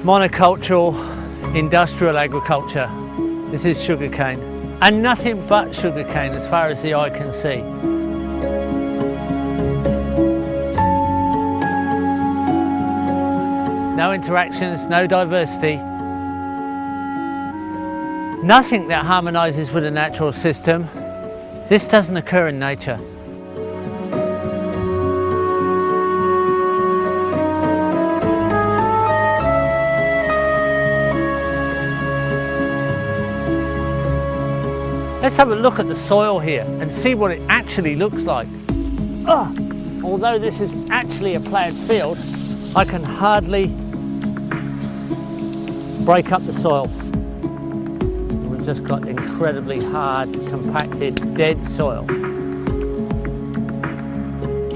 monocultural industrial agriculture. This is sugarcane, and nothing but sugarcane as far as the eye can see. No interactions, no diversity. Nothing that harmonises with the natural system. This doesn't occur in nature. Let's have a look at the soil here and see what it actually looks like. Although this is actually a ploughed field, I can hardly break up the soil. We've just got incredibly hard, compacted, dead soil.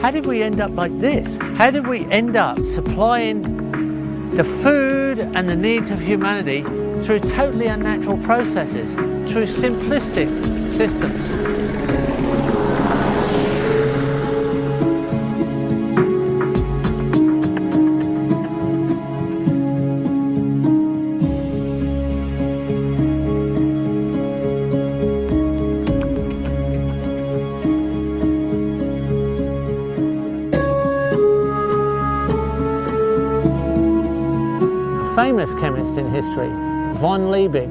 How did we end up like this? How did we end up supplying the food and the needs of humanity through totally unnatural processes, through simplistic systems? Famous chemist in history, von Liebig,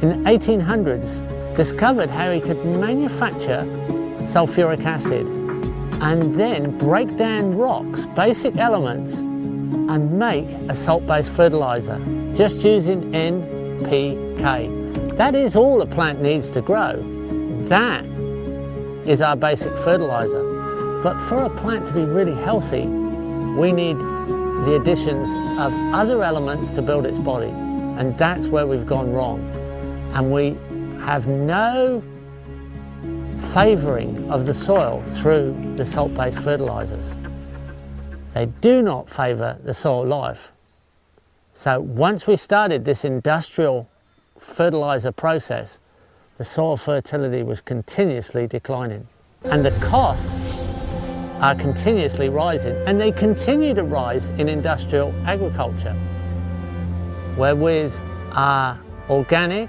in the 1800s discovered how he could manufacture sulfuric acid and then break down rocks, basic elements, and make a salt-based fertilizer just using NPK. That is all a plant needs to grow. That is our basic fertilizer. But for a plant to be really healthy, we need the additions of other elements to build its body, and that's where we've gone wrong. And we have no favouring of the soil through the salt-based fertilisers. They do not favour the soil life. So once we started this industrial fertiliser process, the soil fertility was continuously declining, and the costs are continuously rising, and they continue to rise in industrial agriculture, where with our organic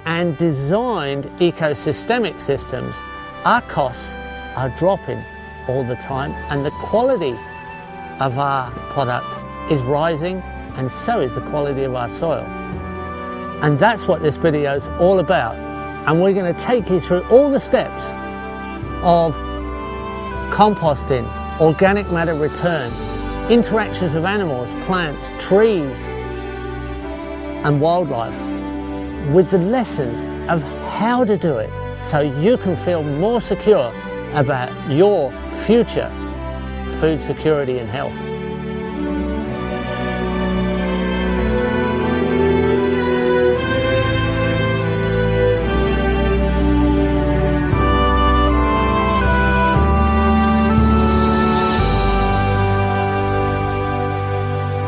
and designed ecosystemic systems, our costs are dropping all the time, and the quality of our product is rising, and so is the quality of our soil. And that's what this video is all about. And we're going to take you through all the steps of composting, organic matter return, interactions of animals, plants, trees, and wildlife, with the lessons of how to do it so you can feel more secure about your future food security and health.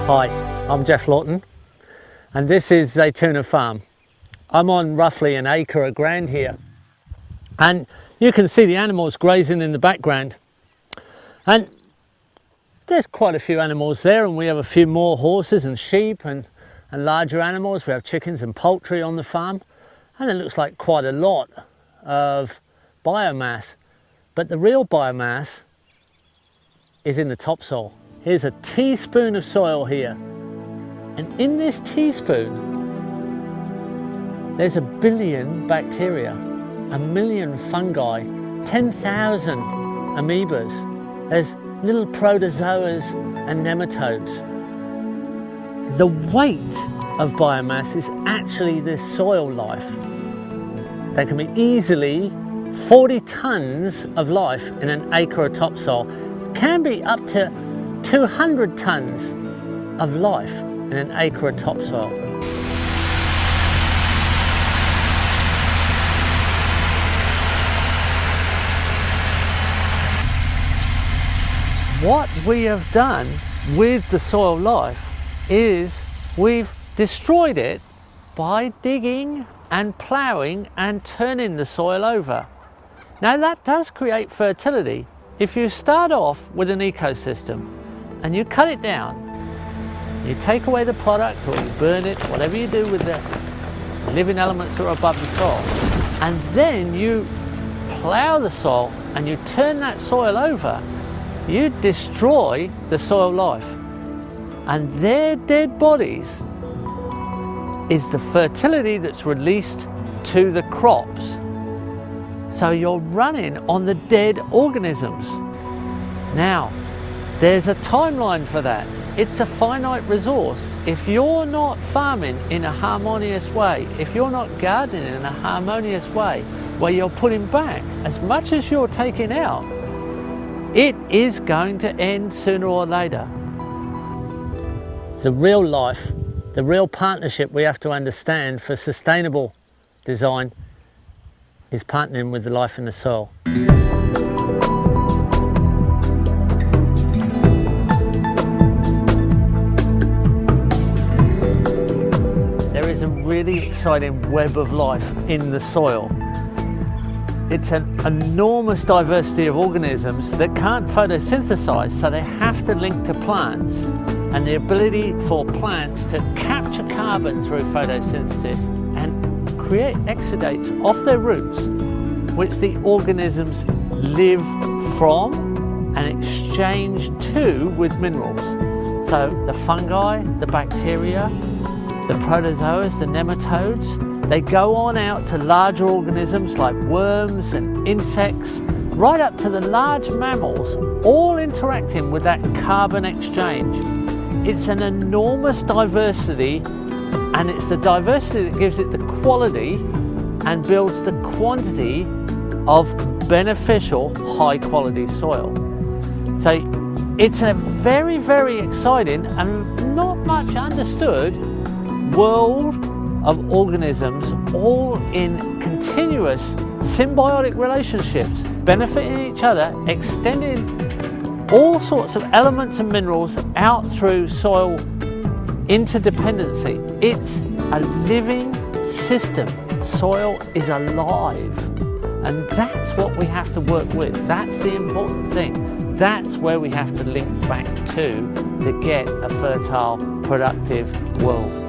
Hi, I'm Jeff Lawton, and this is Zaytuna Farm. I'm on roughly an acre of ground here, and you can see the animals grazing in the background, and there's quite a few animals there, and we have a few more horses and sheep and larger animals. We have chickens and poultry on the farm, and it looks like quite a lot of biomass, but the real biomass is in the topsoil. Here's a teaspoon of soil here, and in this teaspoon there's 1 billion bacteria, 1 million fungi, 10,000 amoebas, there's little protozoas and nematodes. The weight of biomass is actually this soil life. There can be easily 40 tonnes of life in an acre of topsoil. It can be up to 200 tonnes of life in an acre of topsoil. What we have done with the soil life is we've destroyed it by digging and ploughing and turning the soil over. Now that does create fertility. If you start off with an ecosystem and you cut it down, You take away the product, or you burn it, whatever you do with the living elements that are above the soil, and then you plough the soil and you turn that soil over, you destroy the soil life. And their dead bodies is the fertility that's released to the crops. So you're running on the dead organisms. Now, there's a timeline for that. It's a finite resource. If you're not farming in a harmonious way, if you're not gardening in a harmonious way, where you're putting back as much as you're taking out, it is going to end sooner or later. The real life, the real partnership we have to understand for sustainable design is partnering with the life in the soil. There is a really exciting web of life in the soil. It's an enormous diversity of organisms that can't photosynthesize, so they have to link to plants, and the ability for plants to capture carbon through photosynthesis and create exudates off their roots, which the organisms live from and exchange to with minerals. So the fungi, the bacteria, the protozoas, the nematodes, they go on out to larger organisms like worms and insects, right up to the large mammals, all interacting with that carbon exchange. It's an enormous diversity, and it's the diversity that gives it the quality and builds the quantity of beneficial high quality soil. So it's a very, very exciting and not much understood world of organisms, all in continuous symbiotic relationships, benefiting each other, extending all sorts of elements and minerals out through soil interdependency. It's a living system. Soil is alive, and that's what we have to work with. That's the important thing. That's where we have to link back to get a fertile, productive world.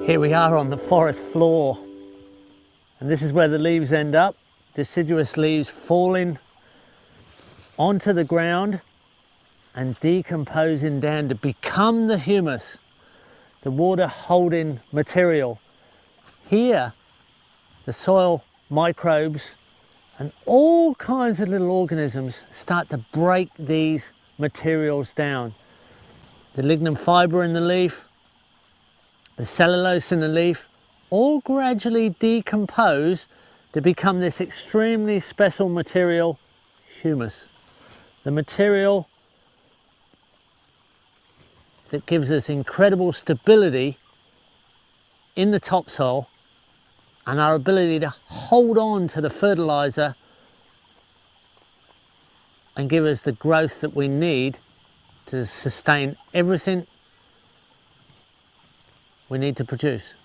Here we are on the forest floor, and this is where the leaves end up, deciduous leaves falling onto the ground and decomposing down to become the humus, the water holding material. Here, the soil microbes and all kinds of little organisms start to break these materials down. The lignin fibre in the leaf, the cellulose in the leaf, all gradually decompose to become this extremely special material, humus. The material that gives us incredible stability in the topsoil and our ability to hold on to the fertilizer and give us the growth that we need to sustain everything we need to produce.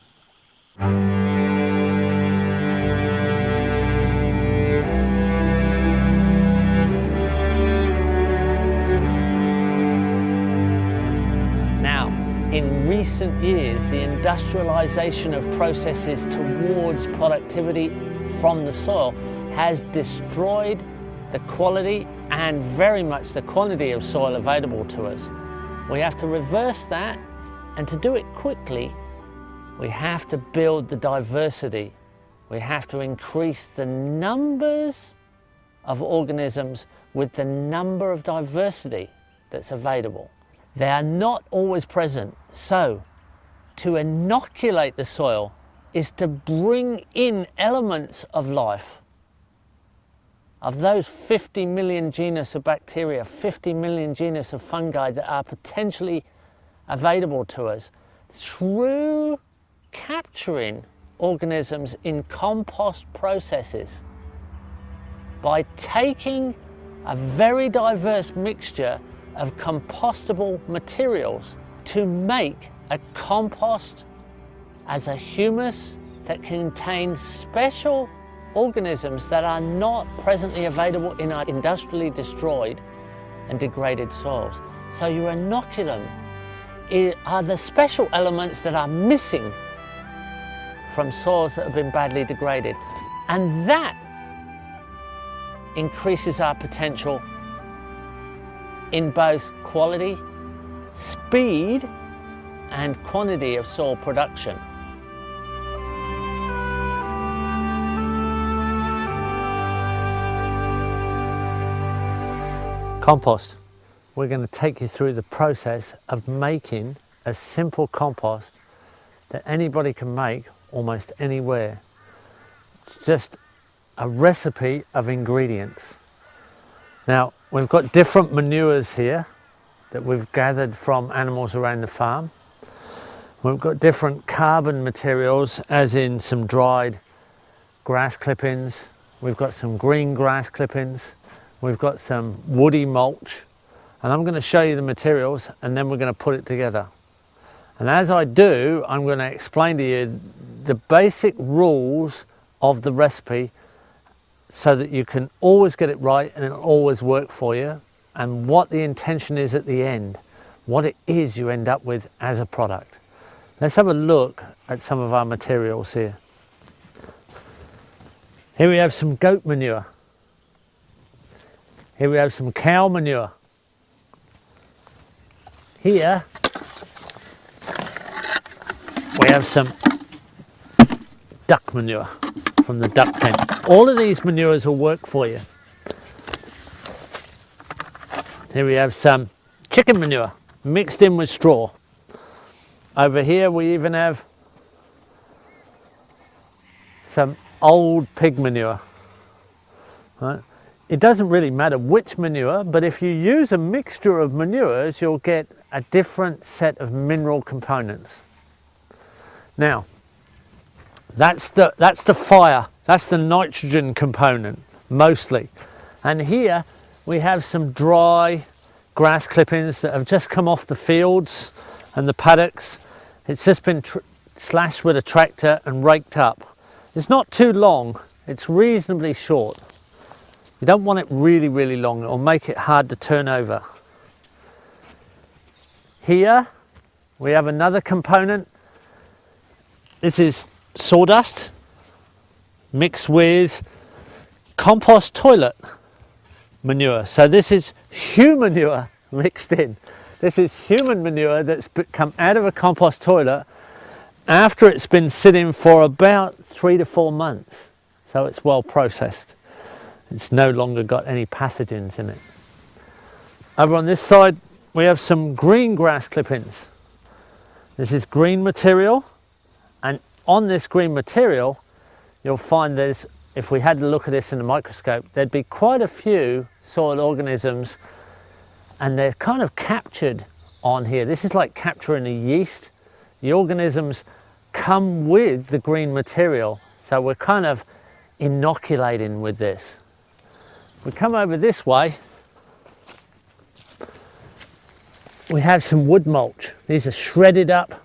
Now, in recent years, the industrialization of processes towards productivity from the soil has destroyed the quality and very much the quantity of soil available to us. We have to reverse that, and to do it quickly, we have to build the diversity. We have to increase the numbers of organisms with the number of diversity that's available. They are not always present, so to inoculate the soil is to bring in elements of life. Of those 50 million genus of bacteria, 50 million genus of fungi that are potentially available to us through capturing organisms in compost processes. By taking a very diverse mixture of compostable materials to make a compost as a humus that contains special organisms that are not presently available in our industrially destroyed and degraded soils. So your inoculum are the special elements that are missing from soils that have been badly degraded. And that increases our potential in both quality, speed, and quantity of soil production. Compost. We're going to take you through the process of making a simple compost that anybody can make almost anywhere. It's just a recipe of ingredients. Now, we've got different manures here that we've gathered from animals around the farm. We've got different carbon materials, as in some dried grass clippings. We've got some green grass clippings. We've got some woody mulch. And I'm going to show you the materials and then we're going to put it together. And as I do, I'm going to explain to you the basic rules of the recipe so that you can always get it right and it'll always work for you, and what the intention is at the end, what it is you end up with as a product. Let's have a look at some of our materials here. Here we have some goat manure. Here we have some cow manure. Here we have some duck manure from the duck pen. All of these manures will work for you. Here we have some chicken manure mixed in with straw. Over here we even have some old pig manure. Right? It doesn't really matter which manure, but if you use a mixture of manures, you'll get a different set of mineral components. Now, that's the fire, that's the nitrogen component, mostly. And here we have some dry grass clippings that have just come off the fields and the paddocks. It's just been slashed with a tractor and raked up. It's not too long, it's reasonably short. You don't want it really, really long, it'll make it hard to turn over. Here we have another component. This is sawdust mixed with compost toilet manure. So this is human manure mixed in. This is human manure that's come out of a compost toilet after it's been sitting for about 3 to 4 months. So it's well processed. It's no longer got any pathogens in it. Over on this side we have some green grass clippings. This is green material, and on this green material you'll find there's, if we had a look at this in a microscope, there'd be quite a few soil organisms, and they're kind of captured on here. This is like capturing a yeast. The organisms come with the green material, so we're kind of inoculating with this. We come over this way, we have some wood mulch. These are shredded up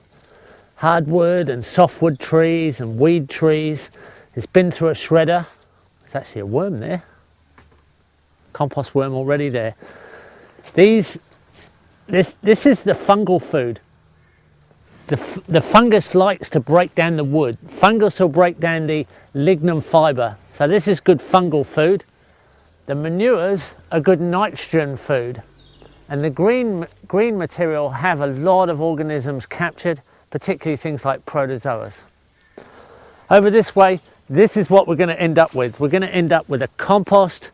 hardwood and softwood trees and weed trees. It's been through a shredder. There's actually a worm there. Compost worm already there. This is the fungal food. The fungus likes to break down the wood. Fungus will break down the lignum fibre. So this is good fungal food. The manures are good nitrogen food. And the green material have a lot of organisms captured, particularly things like protozoas. Over this way, this is what we're going to end up with. We're going to end up with a compost.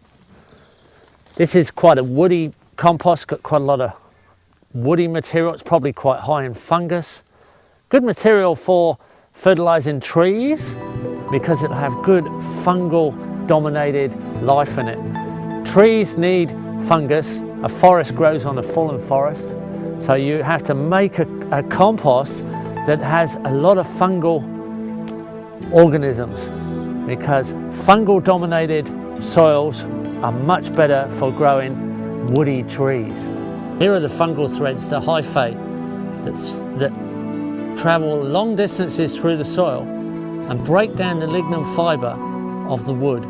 This is quite a woody compost, got quite a lot of woody material. It's probably quite high in fungus. Good material for fertilizing trees because it'll have good fungal dominated life in it. Trees need fungus. A forest grows on a fallen forest. So you have to make a compost that has a lot of fungal organisms, because fungal dominated soils are much better for growing woody trees. Here are the fungal threads, the hyphae, that travel long distances through the soil and break down the lignum fibre of the wood.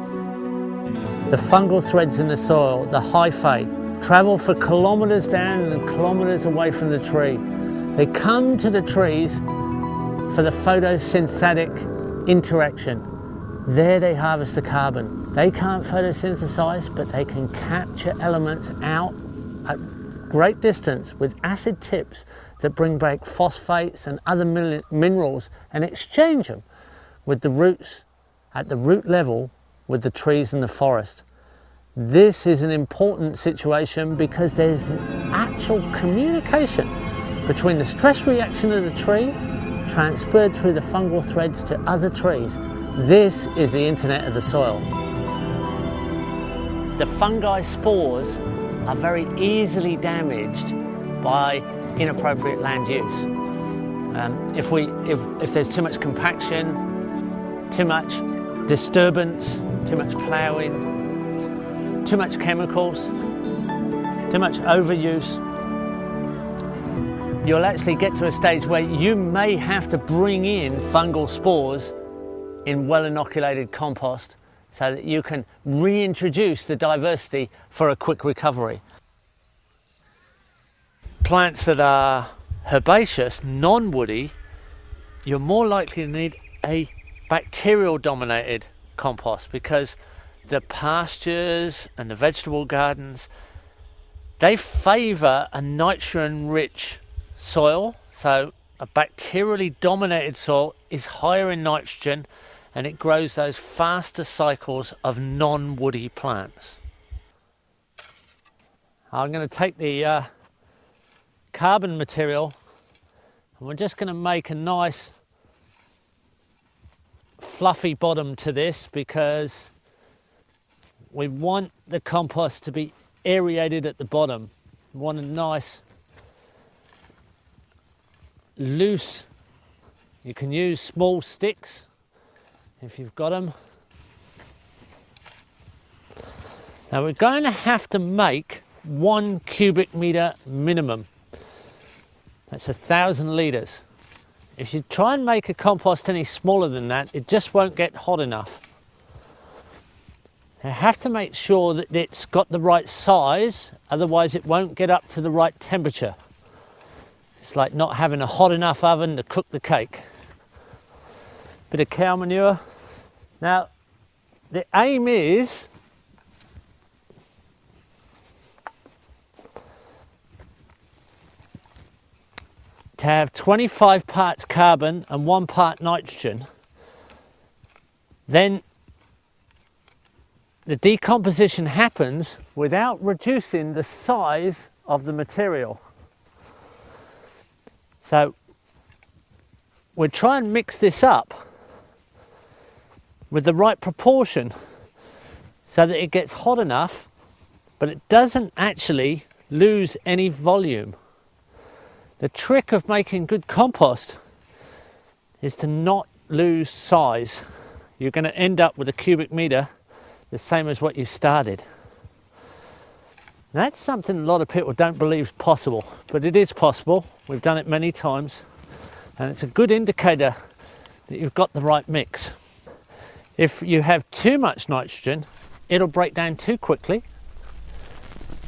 The fungal threads in the soil, the hyphae, travel for kilometres down and kilometres away from the tree. They come to the trees for the photosynthetic interaction. There they harvest the carbon. They can't photosynthesize, but they can capture elements out at great distance with acid tips that bring back phosphates and other minerals and exchange them with the roots at the root level with the trees in the forest. This is an important situation because there's actual communication between the stress reaction of the tree transferred through the fungal threads to other trees. This is the internet of the soil. The fungi spores are very easily damaged by inappropriate land use. If there's too much compaction, too much disturbance, too much ploughing, too much chemicals, too much overuse, you'll actually get to a stage where you may have to bring in fungal spores in well-inoculated compost so that you can reintroduce the diversity for a quick recovery. Plants that are herbaceous, non-woody, you're more likely to need a bacterial-dominated compost, because the pastures and the vegetable gardens, they favour a nitrogen-rich soil. So a bacterially dominated soil is higher in nitrogen, and it grows those faster cycles of non-woody plants. I'm going to take the carbon material and we're just going to make a nice fluffy bottom to this, because we want the compost to be aerated at the bottom. We want a nice loose, you can use small sticks if you've got them. Now we're going to have to make 1 cubic metre minimum. That's 1,000 litres. If you try and make a compost any smaller than that, it just won't get hot enough. You have to make sure that it's got the right size, otherwise it won't get up to the right temperature. It's like not having a hot enough oven to cook the cake. Bit of cow manure. Now, the aim is to have 25 parts carbon and 1 part nitrogen. Then the decomposition happens without reducing the size of the material. So we'll try and mix this up with the right proportion so that it gets hot enough, but it doesn't actually lose any volume. The trick of making good compost is to not lose size. You're going to end up with a cubic metre the same as what you started. Now, that's something a lot of people don't believe is possible, but it is possible. We've done it many times, and it's a good indicator that you've got the right mix. If you have too much nitrogen, it'll break down too quickly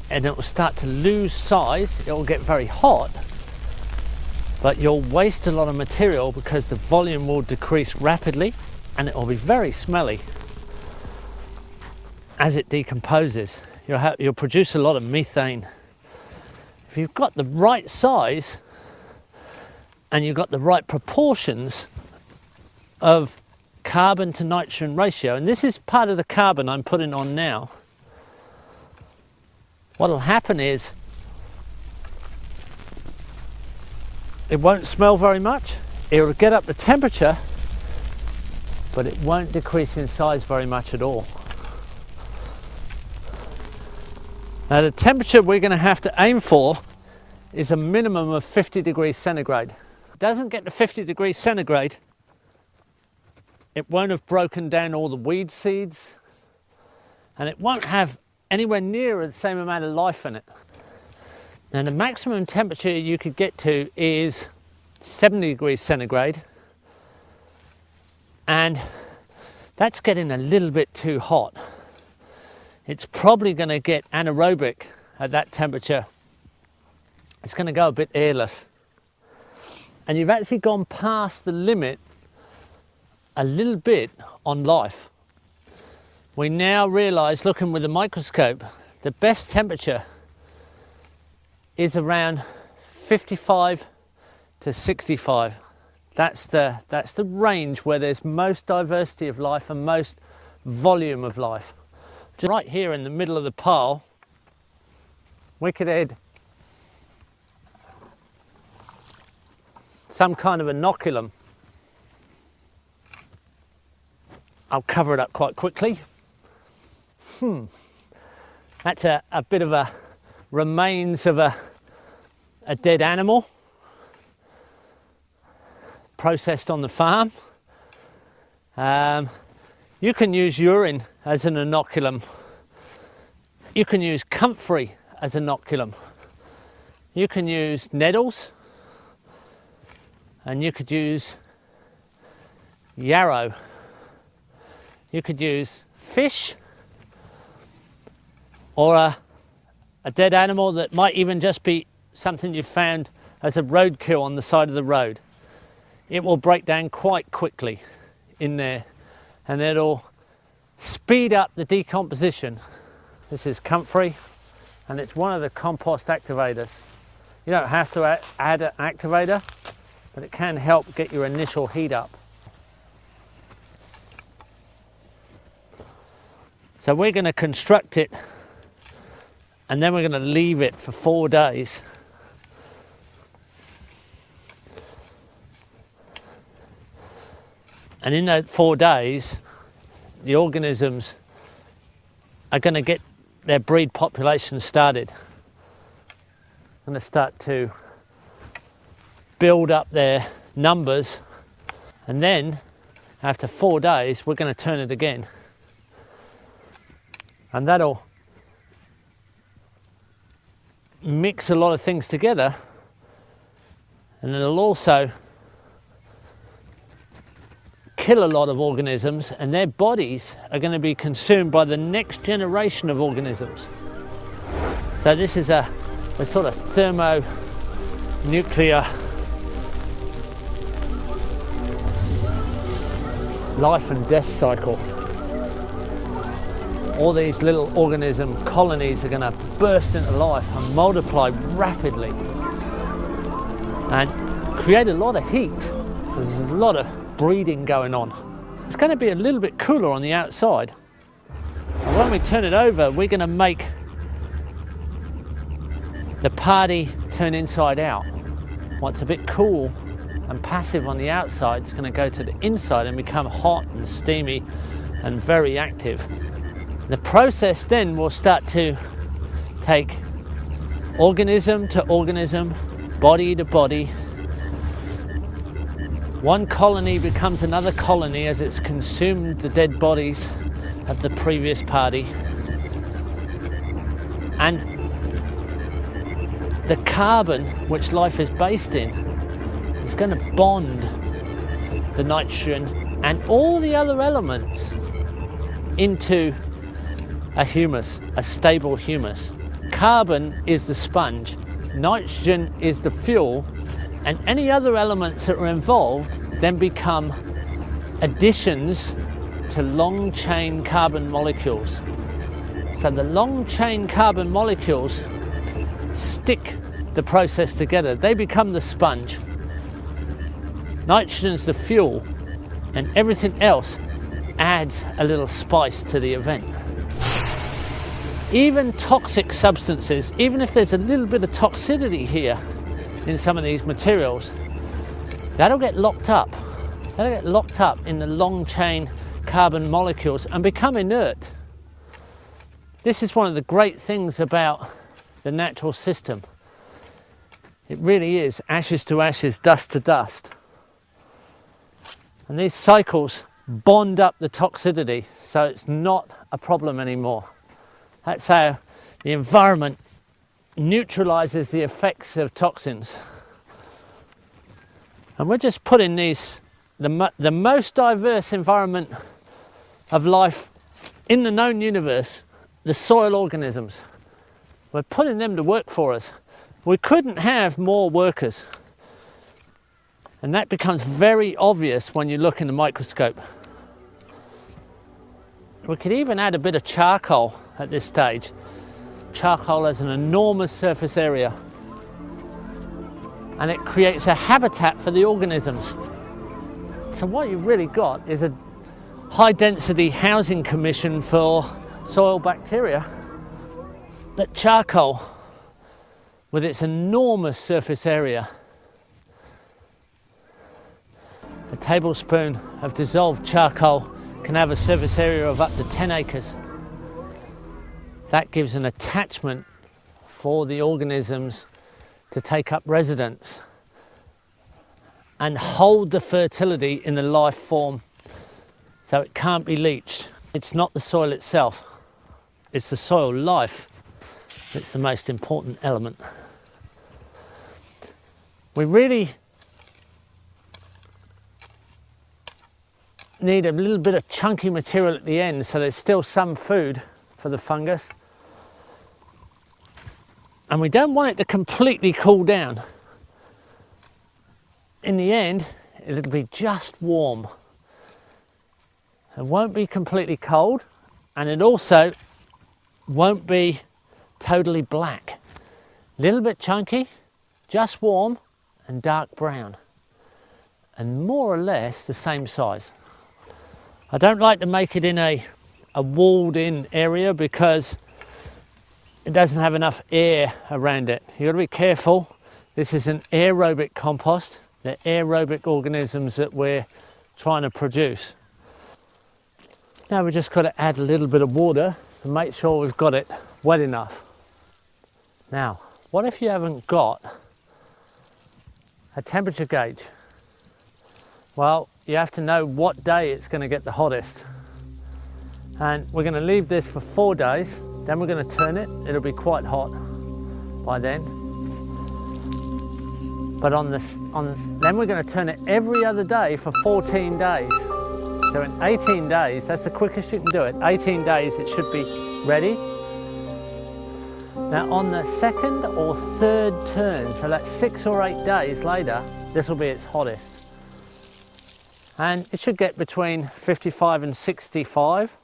and it will start to lose size. It will get very hot, but you'll waste a lot of material because the volume will decrease rapidly and it will be very smelly as it decomposes. You'll produce a lot of methane. If you've got the right size and you've got the right proportions of carbon to nitrogen ratio, and this is part of the carbon I'm putting on now, what'll happen is it won't smell very much, it'll get up to temperature, but it won't decrease in size very much at all. Now the temperature we're going to have to aim for is a minimum of 50 degrees centigrade. If it doesn't get to 50 degrees centigrade, it won't have broken down all the weed seeds, and it won't have anywhere near the same amount of life in it. Now the maximum temperature you could get to is 70 degrees centigrade, and that's getting a little bit too hot. It's probably going to get anaerobic at that temperature. It's going to go a bit airless. And you've actually gone past the limit a little bit on life. We now realise, looking with a microscope, the best temperature is around 55 to 65. That's the range where there's most diversity of life and most volume of life. Just right here in the middle of the pile, we could add some kind of inoculum. I'll cover it up quite quickly. That's a bit of a remains of a dead animal processed on the farm. You can use urine as an inoculum. You can use comfrey as an inoculum. You can use nettles, and you could use yarrow. You could use fish, or a dead animal that might even just be something you found as a roadkill on the side of the road. It will break down quite quickly in there, and it'll speed up the decomposition. This is comfrey, and it's one of the compost activators. You don't have to add an activator, but it can help get your initial heat up. So we're going to construct it, and then we're going to leave it for 4 days. And in those 4 days, the organisms are going to get their breed population started. Going to start to build up their numbers, and then after 4 days, we're going to turn it again. And that'll mix a lot of things together, and it'll also kill a lot of organisms, and their bodies are going to be consumed by the next generation of organisms. So this is a sort of thermonuclear life and death cycle. All these little organism colonies are going to burst into life and multiply rapidly and create a lot of heat. There's a lot of breeding going on. It's going to be a little bit cooler on the outside, and when we turn it over, we're going to make the party turn inside out. What's a bit cool and passive on the outside is going to go to the inside and become hot and steamy and very active. The process then will start to take organism to organism, body to body. One colony becomes another colony as it's consumed the dead bodies of the previous party. And the carbon which life is based in is going to bond the nitrogen and all the other elements into a humus, a stable humus. Carbon is the sponge, nitrogen is the fuel, and any other elements that are involved then become additions to long chain carbon molecules. So the long chain carbon molecules stick the process together. They become the sponge. Nitrogen's the fuel, and everything else adds a little spice to the event. Even toxic substances, even if there's a little bit of toxicity here in some of these materials, that'll get locked up. That'll get locked up in the long chain carbon molecules and become inert. This is one of the great things about the natural system. It really is ashes to ashes, dust to dust. And these cycles bond up the toxicity, so it's not a problem anymore. That's how the environment neutralizes the effects of toxins. And we're just putting these, the most diverse environment of life in the known universe, the soil organisms, we're putting them to work for us. We couldn't have more workers. And that becomes very obvious when you look in the microscope. We could even add a bit of charcoal at this stage. Charcoal has an enormous surface area, and it creates a habitat for the organisms. So what you've really got is a high density housing commission for soil bacteria. That charcoal, with its enormous surface area, a tablespoon of dissolved charcoal can have a surface area of up to 10 acres. That gives an attachment for the organisms to take up residence and hold the fertility in the life form, so it can't be leached. It's not the soil itself, it's the soil life that's the most important element. We really need a little bit of chunky material at the end, so there's still some food for the fungus. And we don't want it to completely cool down. In the end, it'll be just warm. It won't be completely cold, and it also won't be totally black. A little bit chunky, just warm, and dark brown. And more or less the same size. I don't like to make it in a walled in area because it doesn't have enough air around it. You've got to be careful. This is an aerobic compost. They're aerobic organisms that we're trying to produce. Now we've just got to add a little bit of water to make sure we've got it wet enough. Now, what if you haven't got a temperature gauge? Well, you have to know what day it's going to get the hottest. And we're going to leave this for 4 days, then we're going to turn it. It'll be quite hot by then. But then we're going to turn it every other day for 14 days. So in 18 days, that's the quickest you can do it. 18 days it should be ready. Now on the second or third turn, so that's 6 or 8 days later, this will be its hottest. And it should get between 55 and 65.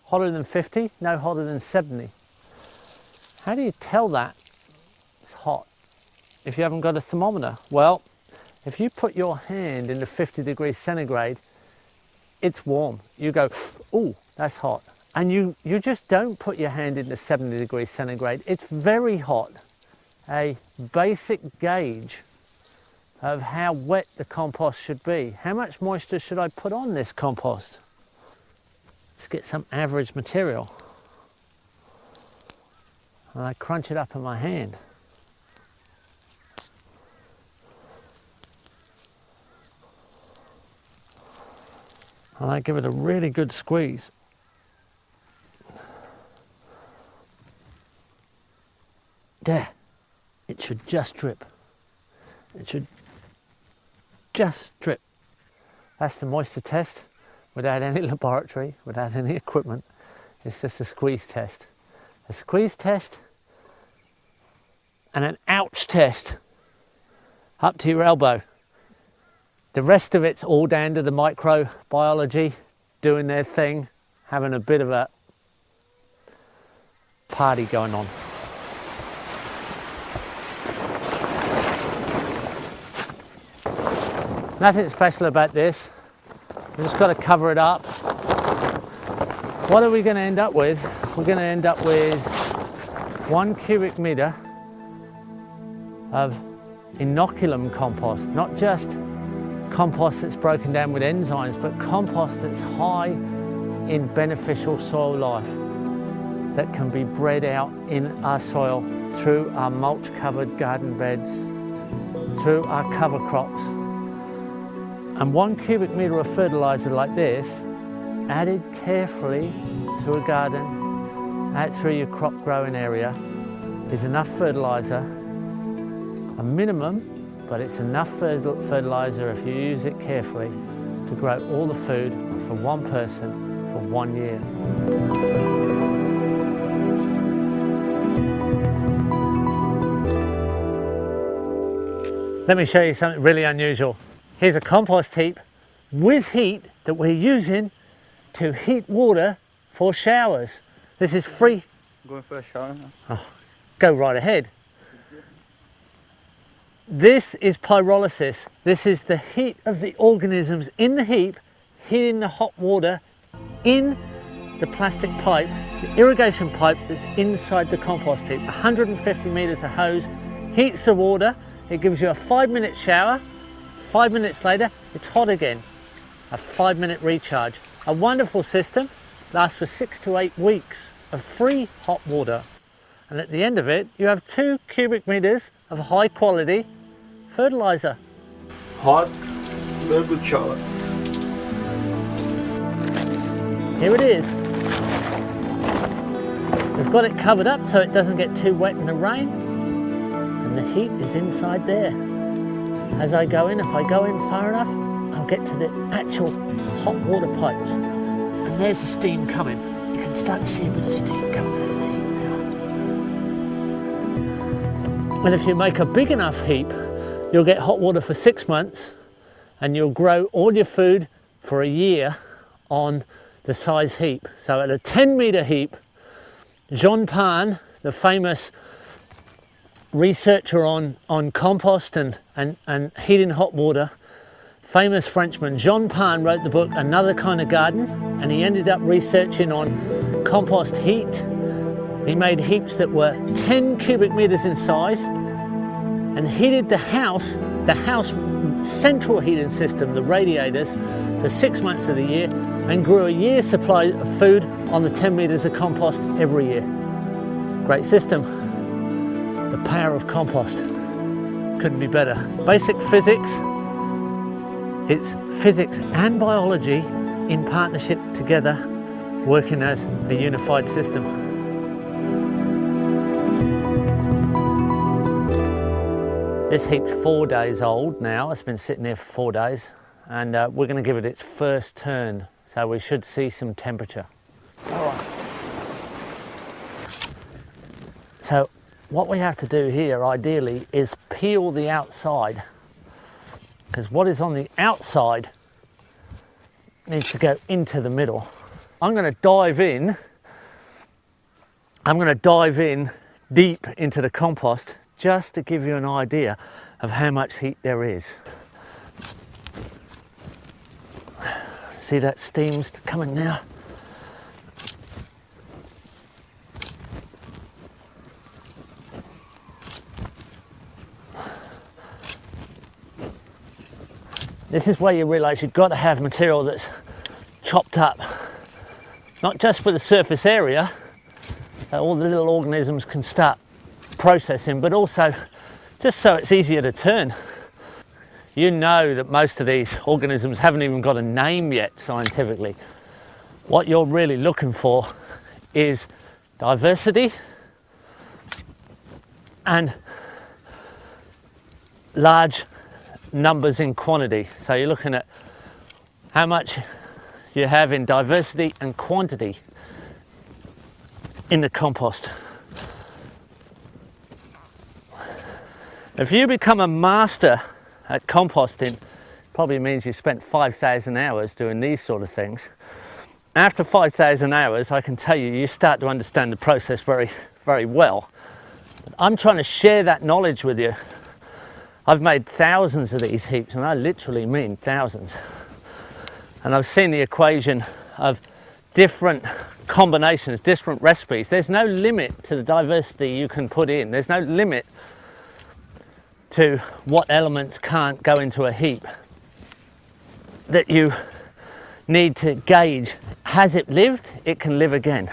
Hotter than 50, no hotter than 70. How do you tell that it's hot if you haven't got a thermometer? Well, if you put your hand into 50 degrees centigrade, it's warm. You go, ooh, that's hot. And you just don't put your hand into 70 degrees centigrade. It's very hot. A basic gauge of how wet the compost should be. How much moisture should I put on this compost? Let's get some average material. And I crunch it up in my hand. And I give it a really good squeeze. There, it should just drip. It should just drip. That's the moisture test without any laboratory, without any equipment. It's just a squeeze test. A squeeze test and an ouch test up to your elbow. The rest of it's all down to the microbiology doing their thing, having a bit of a party going on. Nothing special about this. We've just got to cover it up. What are we going to end up with? We're going to end up with 1 cubic meter of inoculum compost, not just compost that's broken down with enzymes, but compost that's high in beneficial soil life. that can be bred out in our soil through our mulch covered garden beds, through our cover crops. And 1 cubic metre of fertiliser like this, added carefully to a garden, out through your crop growing area, is enough fertiliser, a minimum, but it's enough fertiliser if you use it carefully to grow all the food for one person for 1 year. Let me show you something really unusual. Here's a compost heap with heat that we're using to heat water for showers. This is free. I'm going for a shower now. Oh, go right ahead. This is pyrolysis. This is the heat of the organisms in the heap heating the hot water in the plastic pipe, the irrigation pipe that's inside the compost heap. 150 metres of hose heats the water. It gives you a 5-minute shower. 5 minutes later, it's hot again. A 5-minute recharge. A wonderful system, lasts for 6 to 8 weeks of free hot water. And at the end of it, you have 2 cubic metres of high quality fertiliser. Hot, very good shower. Here it is. We've got it covered up so it doesn't get too wet in the rain. And the heat is inside there. As I go in, if I go in far enough, I'll get to the actual hot water pipes. And there's the steam coming. You can start to see a bit of steam coming out of the heat now. And if you make a big enough heap, you'll get hot water for 6 months and you'll grow all your food for a year on the size heap. So at a 10-metre heap, John Parn, the famous researcher on compost and heating hot water, famous Frenchman, John Parn wrote the book Another Kind of Garden, and he ended up researching on compost heat. He made heaps that were 10 cubic metres in size and heated the house central heating system, the radiators, for 6 months of the year, and grew a year's supply of food on the 10 metres of compost every year. Great system. The power of compost. Couldn't be better. Basic physics. It's physics and biology in partnership together, working as a unified system. This heap's 4 days old now. It's been sitting there for 4 days, and we're going to give it its first turn, so we should see some temperature. All right. So what we have to do here ideally is peel the outside, because what is on the outside needs to go into the middle. I'm going to dive in deep into the compost just to give you an idea of how much heat there is. See that steam's coming now? This is where you realise you've got to have material that's chopped up, not just for the surface area that all the little organisms can start processing, but also just so it's easier to turn. You know that most of these organisms haven't even got a name yet scientifically. What you're really looking for is diversity and large numbers in quantity. So you're looking at how much you have in diversity and quantity in the compost. If you become a master at composting, probably means you spent 5,000 hours doing these sort of things. After 5,000 hours, I can tell you, you start to understand the process very, very well. But I'm trying to share that knowledge with you. I've made thousands of these heaps, and I literally mean thousands. And I've seen the equation of different combinations, different recipes. There's no limit to the diversity you can put in. There's no limit to what elements can't go into a heap that you need to gauge. Has it lived? It can live again.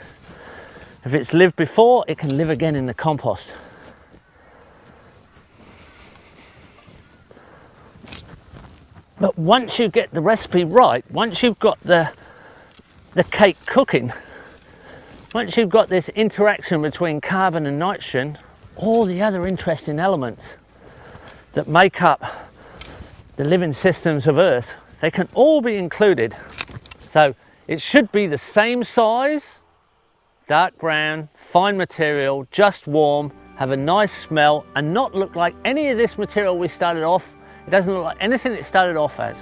If it's lived before, it can live again in the compost. But once you get the recipe right, once you've got the cake cooking, once you've got this interaction between carbon and nitrogen, all the other interesting elements that make up the living systems of Earth, they can all be included. So it should be the same size, dark brown, fine material, just warm, have a nice smell, and not look like any of this material we started off. It doesn't look like anything it started off as.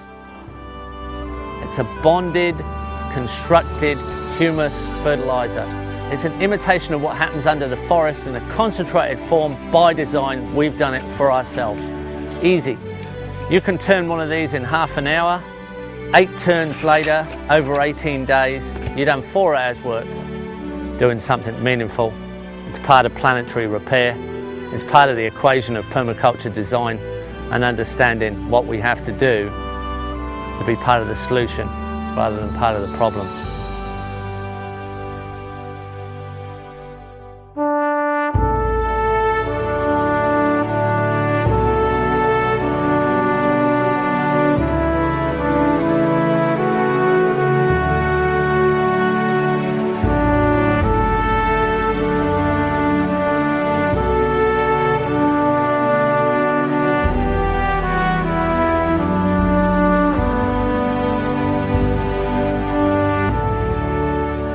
It's a bonded, constructed humus fertilizer. It's an imitation of what happens under the forest in a concentrated form. By design, we've done it for ourselves. Easy. You can turn one of these in half an hour, 8 turns later, over 18 days, you've done 4 hours work doing something meaningful. It's part of planetary repair. It's part of the equation of permaculture design and understanding what we have to do to be part of the solution rather than part of the problem.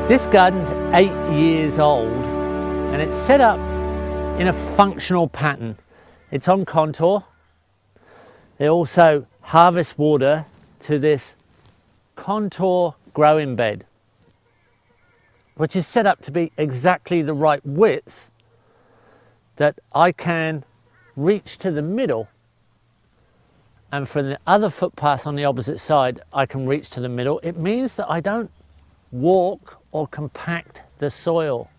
This garden's 8 years old and it's set up in a functional pattern. It's on contour. They also harvest water to this contour growing bed, which is set up to be exactly the right width that I can reach to the middle, and from the other footpath on the opposite side I can reach to the middle. It means that I don't walk or compact the soil,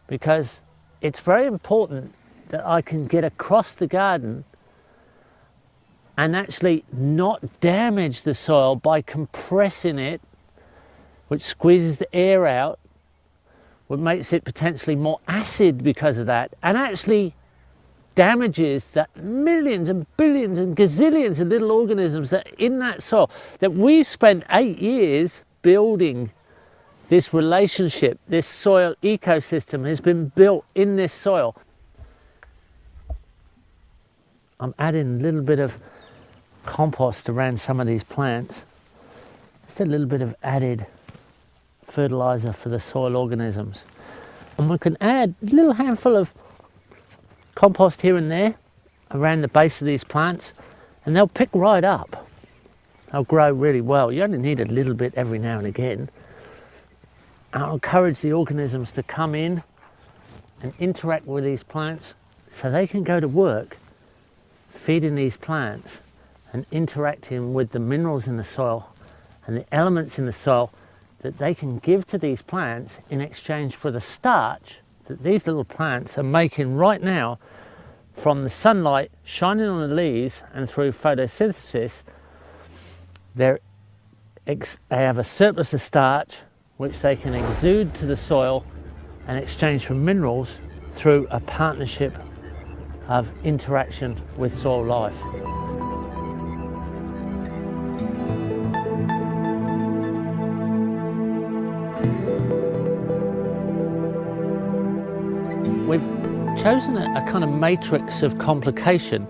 because it's very important that I can get across the garden and actually not damage the soil by compressing it, which squeezes the air out, which makes it potentially more acid because of that, and actually damages the millions and billions and gazillions of little organisms that are in that soil, that we've spent 8 years building. This relationship, this soil ecosystem has been built in this soil. I'm adding a little bit of compost around some of these plants. Just a little bit of added fertilizer for the soil organisms. And we can add a little handful of compost here and there around the base of these plants, and they'll pick right up. They'll grow really well. You only need a little bit every now and again. I'll encourage the organisms to come in and interact with these plants so they can go to work feeding these plants and interacting with the minerals in the soil and the elements in the soil that they can give to these plants in exchange for the starch that these little plants are making right now from the sunlight shining on the leaves, and through photosynthesis they have a surplus of starch which they can exude to the soil and exchange for minerals through a partnership of interaction with soil life. We've chosen a kind of matrix of complication,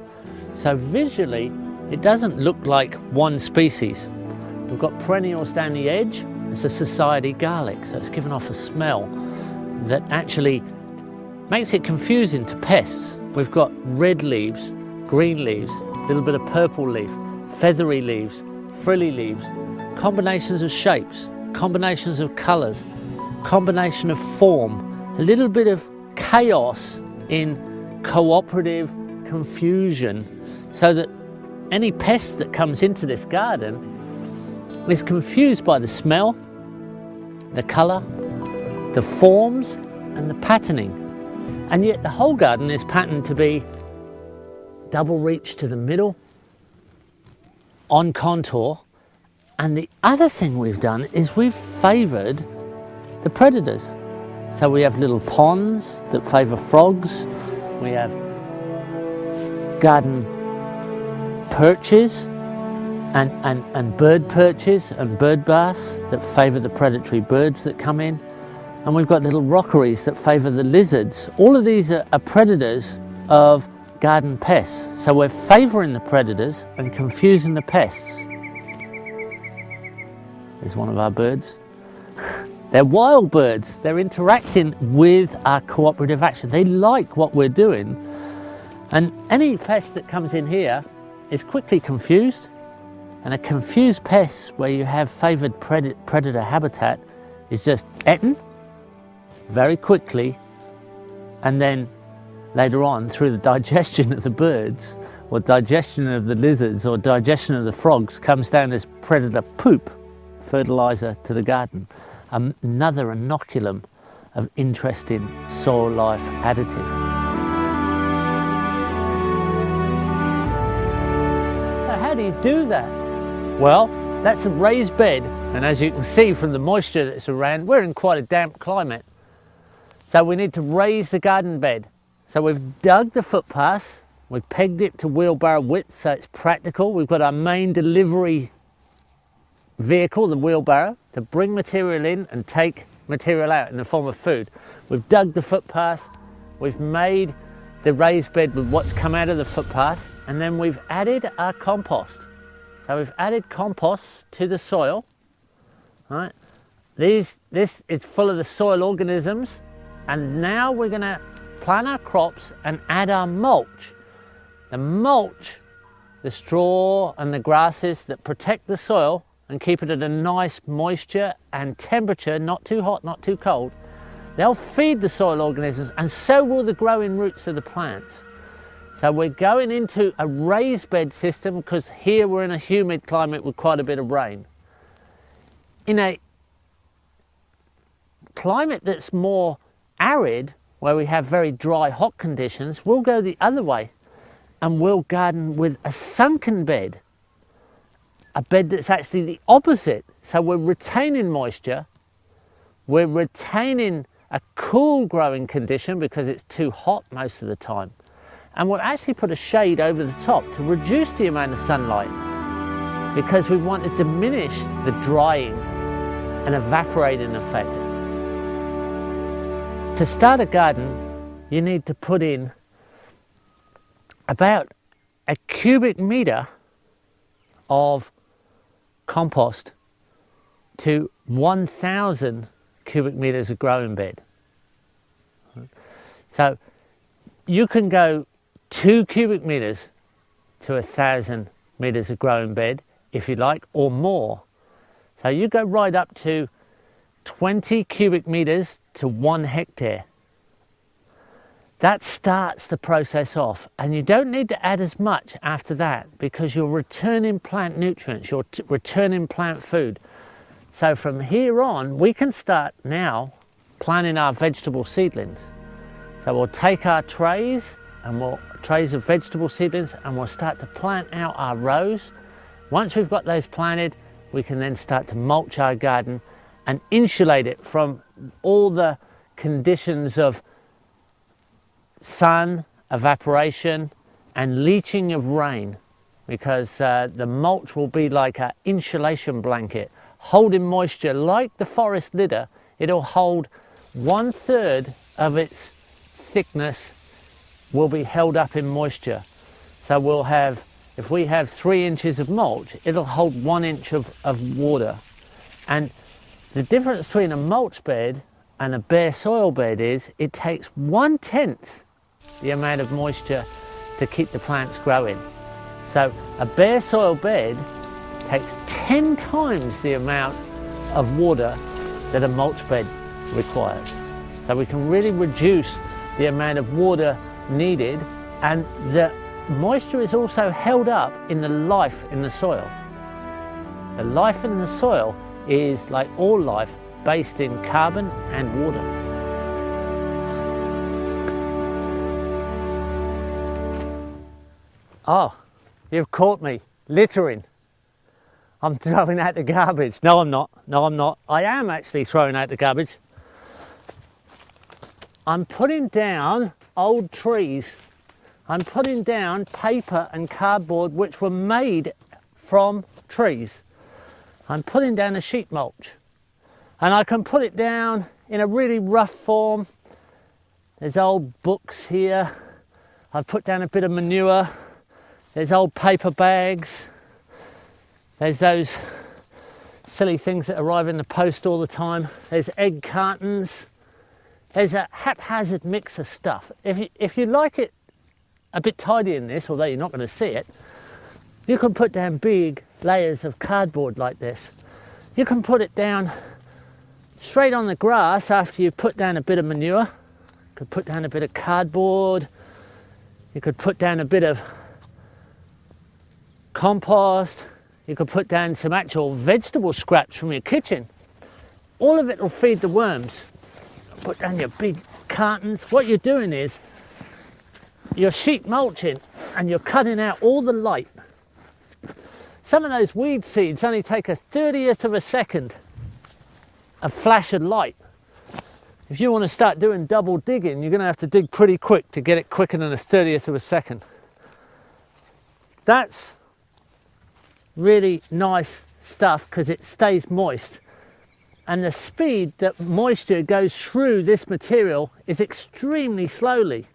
so visually it doesn't look like one species. We've got perennials down the edge. It's a society garlic, so it's given off a smell that actually makes it confusing to pests. We've got red leaves, green leaves, a little bit of purple leaf, feathery leaves, frilly leaves, combinations of shapes, combinations of colours, combination of form, a little bit of chaos in cooperative confusion, so that any pest that comes into this garden is confused by the smell, the colour, the forms and the patterning. And yet the whole garden is patterned to be double reach to the middle, on contour. And the other thing we've done is we've favoured the predators. So we have little ponds that favour frogs. We have garden perches and bird perches and bird bass that favour the predatory birds that come in. And we've got little rockeries that favour the lizards. All of these are predators of garden pests. So we're favouring the predators and confusing the pests. There's one of our birds. They're wild birds. They're interacting with our cooperative action. They like what we're doing. And any pest that comes in here is quickly confused. And a confused pest where you have favoured predator habitat is just eaten very quickly, and then later on through the digestion of the birds or digestion of the lizards or digestion of the frogs comes down as predator poop, fertiliser to the garden. Another inoculum of interesting soil life additive. So how do you do that? Well, that's a raised bed, and as you can see from the moisture that's around, we're in quite a damp climate. So we need to raise the garden bed. So we've dug the footpath, we've pegged it to wheelbarrow width so it's practical. We've got our main delivery vehicle, the wheelbarrow, to bring material in and take material out in the form of food. We've dug the footpath, we've made the raised bed with what's come out of the footpath, and then we've added our compost. So we've added compost to the soil, right? This is full of the soil organisms, and now we're going to plant our crops and add our mulch. The mulch, the straw and the grasses that protect the soil and keep it at a nice moisture and temperature, not too hot, not too cold, they'll feed the soil organisms, and so will the growing roots of the plants. So we're going into a raised bed system because here we're in a humid climate with quite a bit of rain. In a climate that's more arid, where we have very dry, hot conditions, we'll go the other way and we'll garden with a sunken bed, a bed that's actually the opposite. So we're retaining moisture, we're retaining a cool growing condition because it's too hot most of the time. And we'll actually put a shade over the top to reduce the amount of sunlight because we want to diminish the drying and evaporating effect. To start a garden, you need to put in about a cubic metre of compost to 1,000 cubic metres of growing bed. So you can go 2 cubic metres to 1,000 metres of growing bed if you like, or more. So you go right up to 20 cubic metres to 1 hectare. That starts the process off, and you don't need to add as much after that because you're returning plant nutrients, you're returning plant food. So from here on, we can start now planting our vegetable seedlings. So we'll take our trays of vegetable seedlings and we'll start to plant out our rows. Once we've got those planted, we can then start to mulch our garden and insulate it from all the conditions of sun, evaporation and leaching of rain, because the mulch will be like an insulation blanket holding moisture like the forest litter. It'll hold 1/3 of its thickness will be held up in moisture. So we'll have, if we have 3 inches of mulch, it'll hold 1 inch of water. And the difference between a mulch bed and a bare soil bed is it takes 1/10 the amount of moisture to keep the plants growing. So a bare soil bed takes 10 times the amount of water that a mulch bed requires. So we can really reduce the amount of water needed, and the moisture is also held up in the life in the soil. The life in the soil is, like all life, based in carbon and water. Oh, you've caught me littering. I'm throwing out the garbage. No, I'm not. No, I'm not. I am actually throwing out the garbage. I'm putting down old trees. I'm putting down paper and cardboard which were made from trees. I'm putting down a sheet mulch. And I can put it down in a really rough form. There's old books here. I've put down a bit of manure. There's old paper bags. There's those silly things that arrive in the post all the time. There's egg cartons. There's a haphazard mix of stuff. If you like it a bit tidy in this, although you're not going to see it, you can put down big layers of cardboard like this. You can put it down straight on the grass after you've put down a bit of manure. You could put down a bit of cardboard. You could put down a bit of compost. You could put down some actual vegetable scraps from your kitchen. All of it will feed the worms. Put down your big cartons. What you're doing is you're sheet mulching and you're cutting out all the light. Some of those weed seeds only take a 30th of a second of flash of light. If you want to start doing double digging, you're going to have to dig pretty quick to get it quicker than a 30th of a second. That's really nice stuff because it stays moist. And the speed that moisture goes through this material is extremely slowly.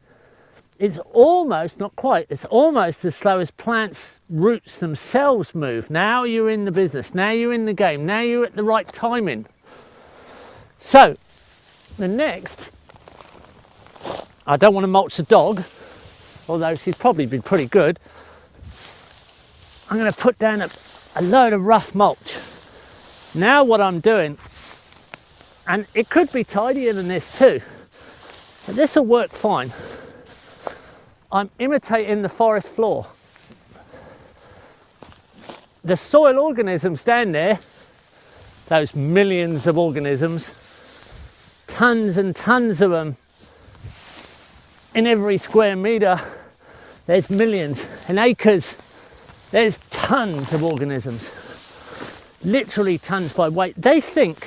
It's almost, not quite, it's almost as slow as plants' roots themselves move. Now you're in the business, now you're in the game, now you're at the right timing. So, the next, I don't want to mulch the dog, although she's probably been pretty good. I'm going to put down a load of rough mulch. Now what I'm doing, and it could be tidier than this too, but this will work fine. I'm imitating the forest floor. The soil organisms down there, those millions of organisms, tons and tons of them in every square metre, there's millions. In acres, there's tons of organisms, literally tons by weight. They think,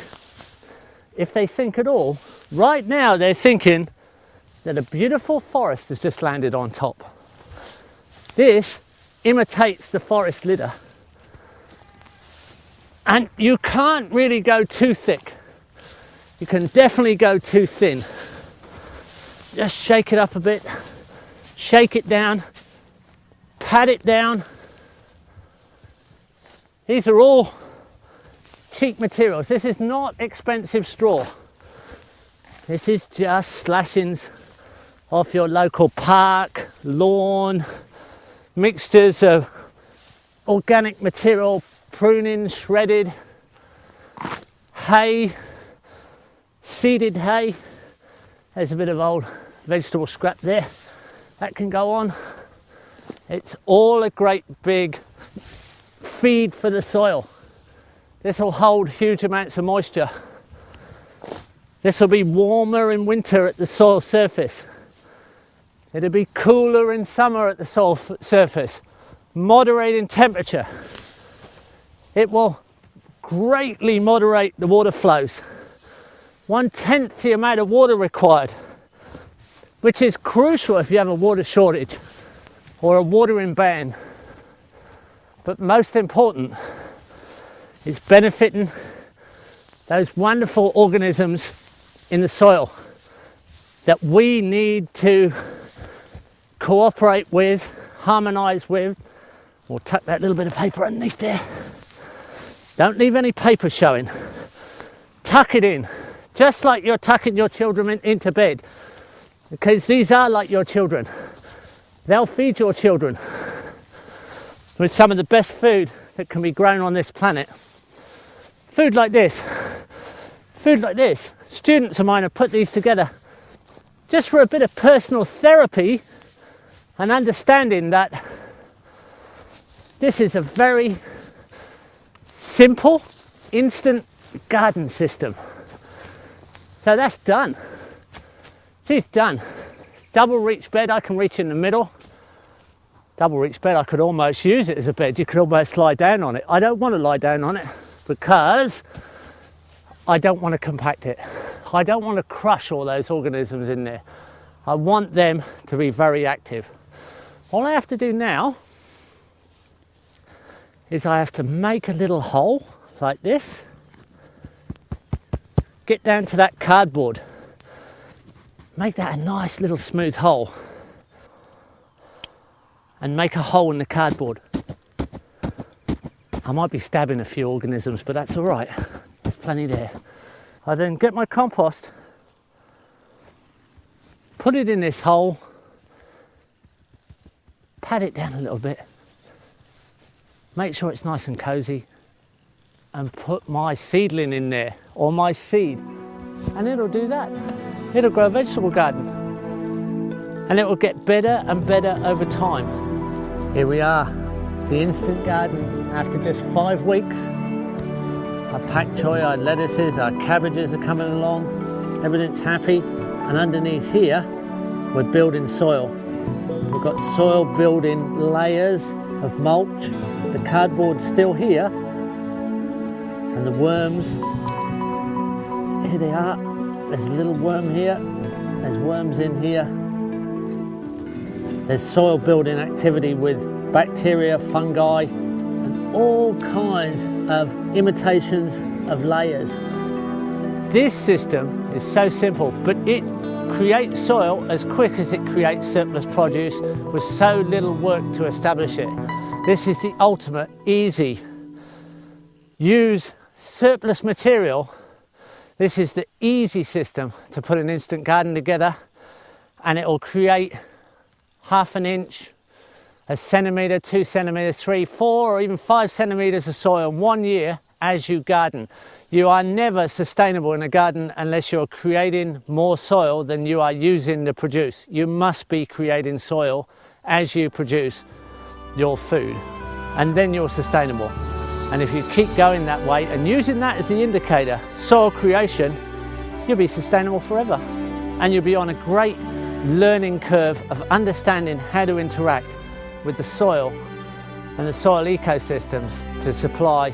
if they think at all, right now they're thinking that a beautiful forest has just landed on top. This imitates the forest litter. And you can't really go too thick. You can definitely go too thin. Just shake it up a bit, shake it down, pat it down. These are all cheap materials. This is not expensive straw. This is just slashings off your local park, lawn, mixtures of organic material, pruning, shredded, hay, seeded hay. There's a bit of old vegetable scrap there. That can go on. It's all a great big feed for the soil. This will hold huge amounts of moisture. This will be warmer in winter at the soil surface. It'll be cooler in summer at the soil surface, moderate in temperature. It will greatly moderate the water flows. 1/10 the amount of water required, which is crucial if you have a water shortage or a watering ban. But most important, it's benefiting those wonderful organisms in the soil that we need to cooperate with, harmonise with. We'll tuck that little bit of paper underneath there. Don't leave any paper showing. Tuck it in, just like you're tucking your children into bed, because these are like your children. They'll feed your children with some of the best food that can be grown on this planet. Food like this. Food like this. Students of mine have put these together just for a bit of personal therapy and understanding that this is a very simple, instant garden system. So that's done. She's done. Double reach bed, I can reach in the middle. Double reach bed, I could almost use it as a bed. You could almost lie down on it. I don't want to lie down on it because I don't want to compact it. I don't want to crush all those organisms in there. I want them to be very active. All I have to do now is I have to make a little hole like this, get down to that cardboard, make that a nice little smooth hole, and make a hole in the cardboard. I might be stabbing a few organisms, but that's all right. There's plenty there. I then get my compost, put it in this hole, pat it down a little bit, make sure it's nice and cozy, and put my seedling in there, or my seed, and it'll do that. It'll grow a vegetable garden, and it will get better and better over time. Here we are, the instant garden after just 5 weeks. Our pak choi, our lettuces, our cabbages are coming along, everything's happy, and underneath here we're building soil. We've got soil building layers of mulch, the cardboard's still here, and the worms, here they are. There's a little worm here, there's worms in here. There's soil building activity with bacteria, fungi, and all kinds of imitations of layers. This system is so simple, but it creates soil as quick as it creates surplus produce with so little work to establish it. This is the ultimate easy. Use surplus material. This is the easy system to put an instant garden together, and it will create 1/2 inch, 1 centimetre, 2 centimetres, 3, 4 or even 5 centimetres of soil in 1 year as you garden. You are never sustainable in a garden unless you're creating more soil than you are using to produce. You must be creating soil as you produce your food, and then you're sustainable. And if you keep going that way and using that as the indicator, soil creation, you'll be sustainable forever. And you'll be on a great learning curve of understanding how to interact with the soil and the soil ecosystems to supply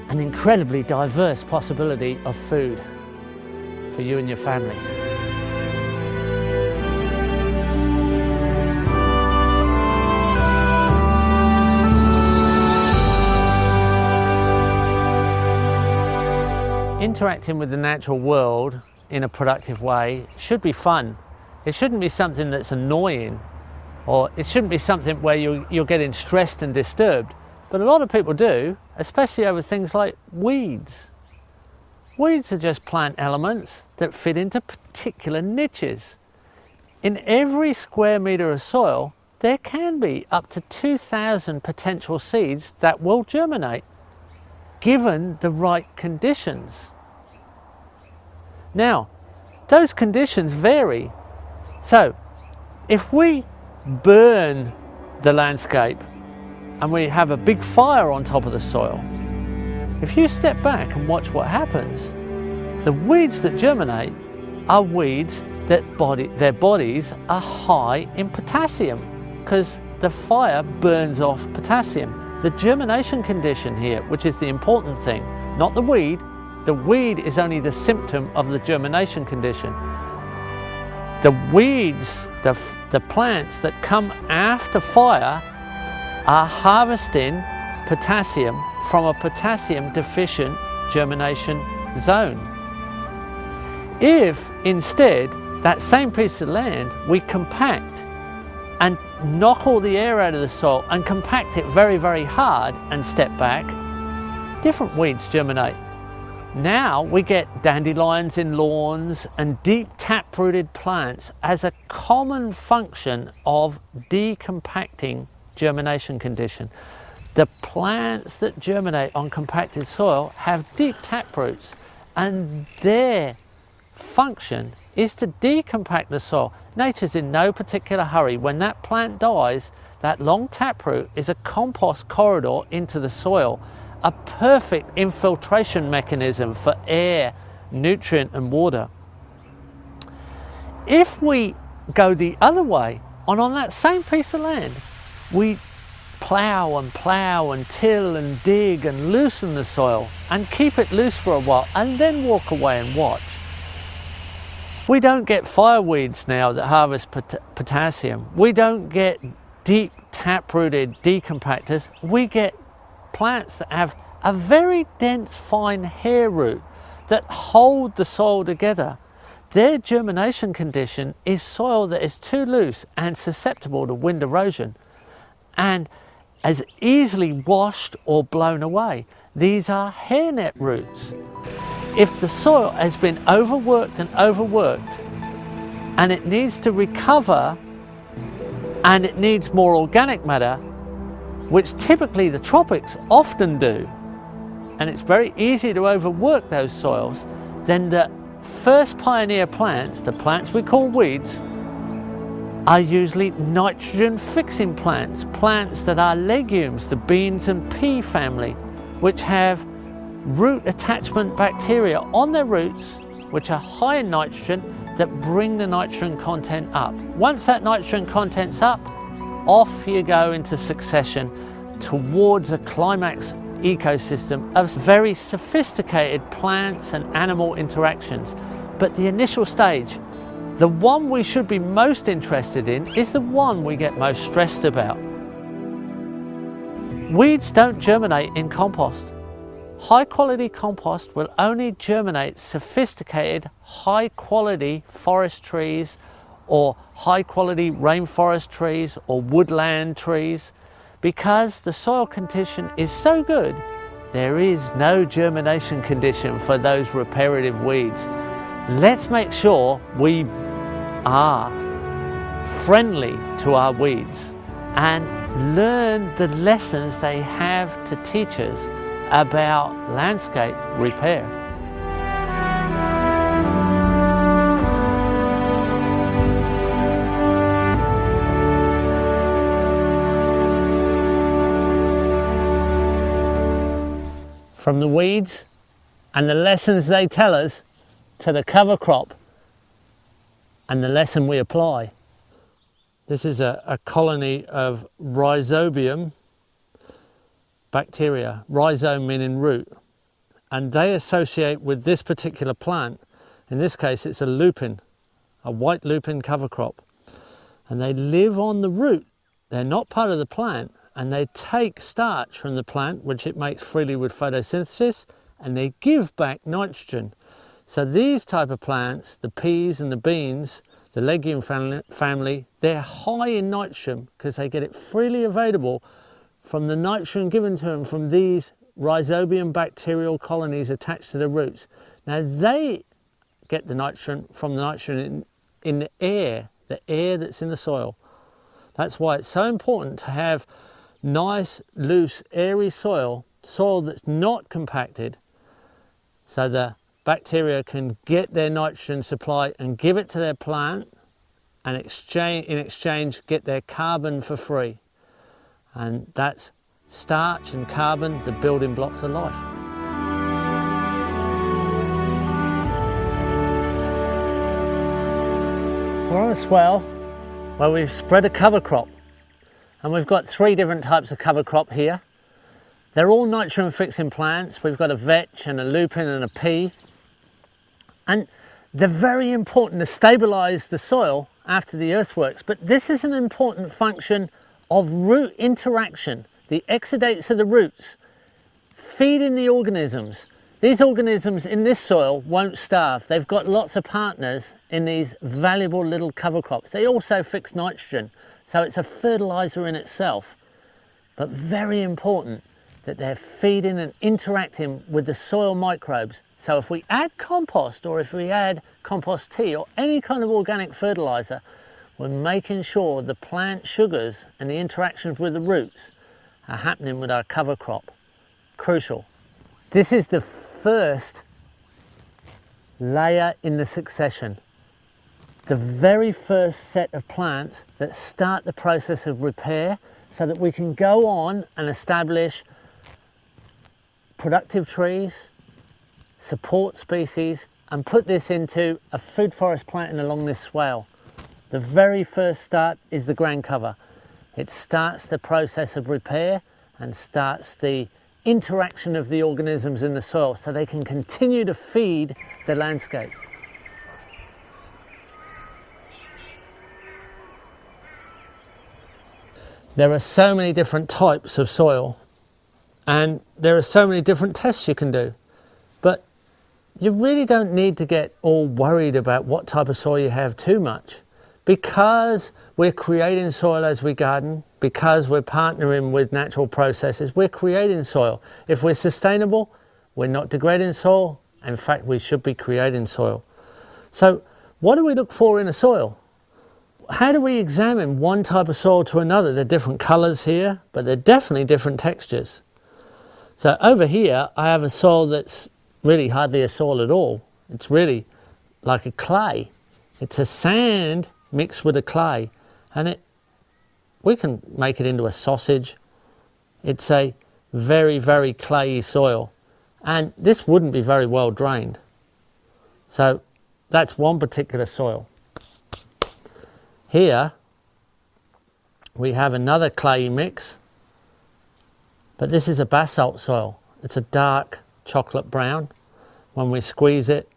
an incredibly diverse possibility of food for you and your family. Interacting with the natural world in a productive way should be fun. It shouldn't be something that's annoying, or it shouldn't be something where you're getting stressed and disturbed. But a lot of people do, especially over things like weeds. Weeds are just plant elements that fit into particular niches. In every square metre of soil, there can be up to 2,000 potential seeds that will germinate, given the right conditions. Now, those conditions vary. So, if we burn the landscape and we have a big fire on top of the soil, if you step back and watch what happens, the weeds that germinate are weeds that their bodies are high in potassium, because the fire burns off potassium. The germination condition here, which is the important thing, not the weed. The weed is only the symptom of the germination condition. The weeds, the plants that come after fire, are harvesting potassium from a potassium deficient germination zone. If instead that same piece of land we compact and knock all the air out of the soil and compact it very, very hard and step back, different weeds germinate. Now we get dandelions in lawns and deep tap-rooted plants as a common function of decompacting germination condition. The plants that germinate on compacted soil have deep tap roots, and their function is to decompact the soil. Nature's in no particular hurry. When that plant dies, that long taproot is a compost corridor into the soil, a perfect infiltration mechanism for air, nutrient and water. If we go the other way, and on that same piece of land, we plough and till and dig and loosen the soil and keep it loose for a while and then walk away and watch, We don't get fireweeds now that harvest potassium. We don't get deep tap-rooted decompactors. We get plants that have a very dense fine hair root that hold the soil together. Their germination condition is soil that is too loose and susceptible to wind erosion and as easily washed or blown away. These are hairnet roots. If the soil has been overworked and it needs to recover and it needs more organic matter, which typically the tropics often do, and it's very easy to overwork those soils, then the first pioneer plants, the plants we call weeds, are usually nitrogen fixing plants, plants that are legumes, the beans and pea family, which have root attachment bacteria on their roots which are high in nitrogen that bring the nitrogen content up. Once that nitrogen content's up, off you go into succession towards a climax ecosystem of very sophisticated plants and animal interactions. But the initial stage, the one we should be most interested in, is the one we get most stressed about. Weeds don't germinate in compost. High quality compost will only germinate sophisticated, high quality forest trees or high quality rainforest trees or woodland trees. Because the soil condition is so good, there is no germination condition for those reparative weeds. Let's make sure we are friendly to our weeds and learn the lessons they have to teach us about landscape repair. From the weeds and the lessons they tell us to the cover crop and the lesson we apply. This is a colony of Rhizobium bacteria, rhizome meaning root, and they associate with this particular plant. In this case it's a lupin, a white lupin cover crop, and they live on the root. They're not part of the plant, and they take starch from the plant, which it makes freely with photosynthesis, and they give back nitrogen. So these type of plants, the peas and the beans, the legume family, they're high in nitrogen because they get it freely available from the nitrogen given to them from these Rhizobium bacterial colonies attached to the roots. Now they get the nitrogen from the nitrogen in the air that's in the soil. That's why it's so important to have nice, loose, airy soil that's not compacted, so the bacteria can get their nitrogen supply and give it to their plant, and in exchange get their carbon for free. And that's starch and carbon, the building blocks of life. We're on a swell where we've spread a cover crop, and we've got 3 different types of cover crop here. They're all nitrogen fixing plants. We've got a vetch and a lupin and a pea, and they're very important to stabilize the soil after the earthworks. But this is an important function of root interaction. The exudates of the roots feeding the organisms. These organisms in this soil won't starve. They've got lots of partners in these valuable little cover crops. They also fix nitrogen, so it's a fertilizer in itself. But very important that they're feeding and interacting with the soil microbes. So if we add compost, or if we add compost tea or any kind of organic fertilizer, we're making sure the plant sugars and the interactions with the roots are happening with our cover crop. Crucial. This is the first layer in the succession. The very first set of plants that start the process of repair, so that we can go on and establish productive trees, support species, and put this into a food forest planting along this swale. The very first start is the ground cover. It starts the process of repair and starts the interaction of the organisms in the soil so they can continue to feed the landscape. There are so many different types of soil, and there are so many different tests you can do. But you really don't need to get all worried about what type of soil you have too much, because we're creating soil as we garden, because we're partnering with natural processes, we're creating soil. If we're sustainable, we're not degrading soil. In fact, we should be creating soil. So what do we look for in a soil? How do we examine one type of soil to another? They're different colours here, but they're definitely different textures. So over here, I have a soil that's really hardly a soil at all. It's really like a clay. It's a sand mixed with a clay, and we can make it into a sausage. It's a very, very clayey soil, and this wouldn't be very well drained. So that's one particular soil. Here we have another clayey mix, but this is a basalt soil. It's a dark chocolate brown. When we squeeze it,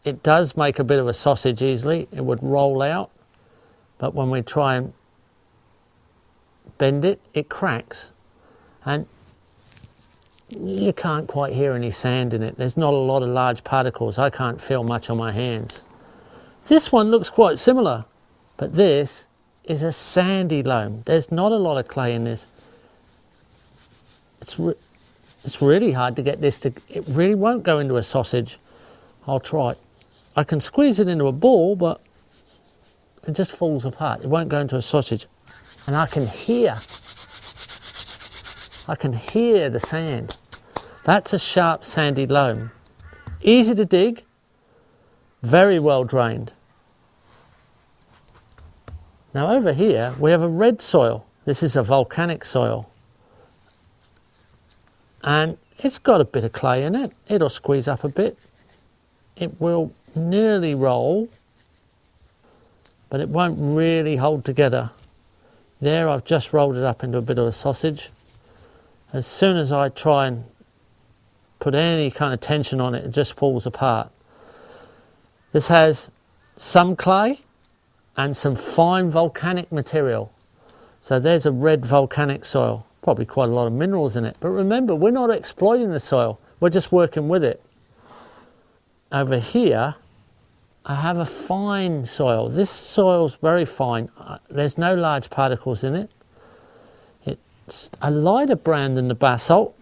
it does make a bit of a sausage easily. It would roll out, but when we try and bend it, it cracks. And you can't quite hear any sand in it. There's not a lot of large particles. I can't feel much on my hands. This one looks quite similar, but this is a sandy loam. There's not a lot of clay in this. It's really hard to get this to, it really won't go into a sausage. I'll try. I can squeeze it into a ball, but it just falls apart. It won't go into a sausage. And I can hear the sand. That's a sharp sandy loam. Easy to dig, very well drained. Now over here we have a red soil. This is a volcanic soil. And it's got a bit of clay in it. It'll squeeze up a bit. It will nearly roll, but it won't really hold together. There, I've just rolled it up into a bit of a sausage. As soon as I try and put any kind of tension on it, it just falls apart. This has some clay and some fine volcanic material. So there's a red volcanic soil. Probably quite a lot of minerals in it. But remember, we're not exploiting the soil. We're just working with it. Over here, I have a fine soil. This soil's very fine. There's no large particles in it. It's a lighter brown than the basalt.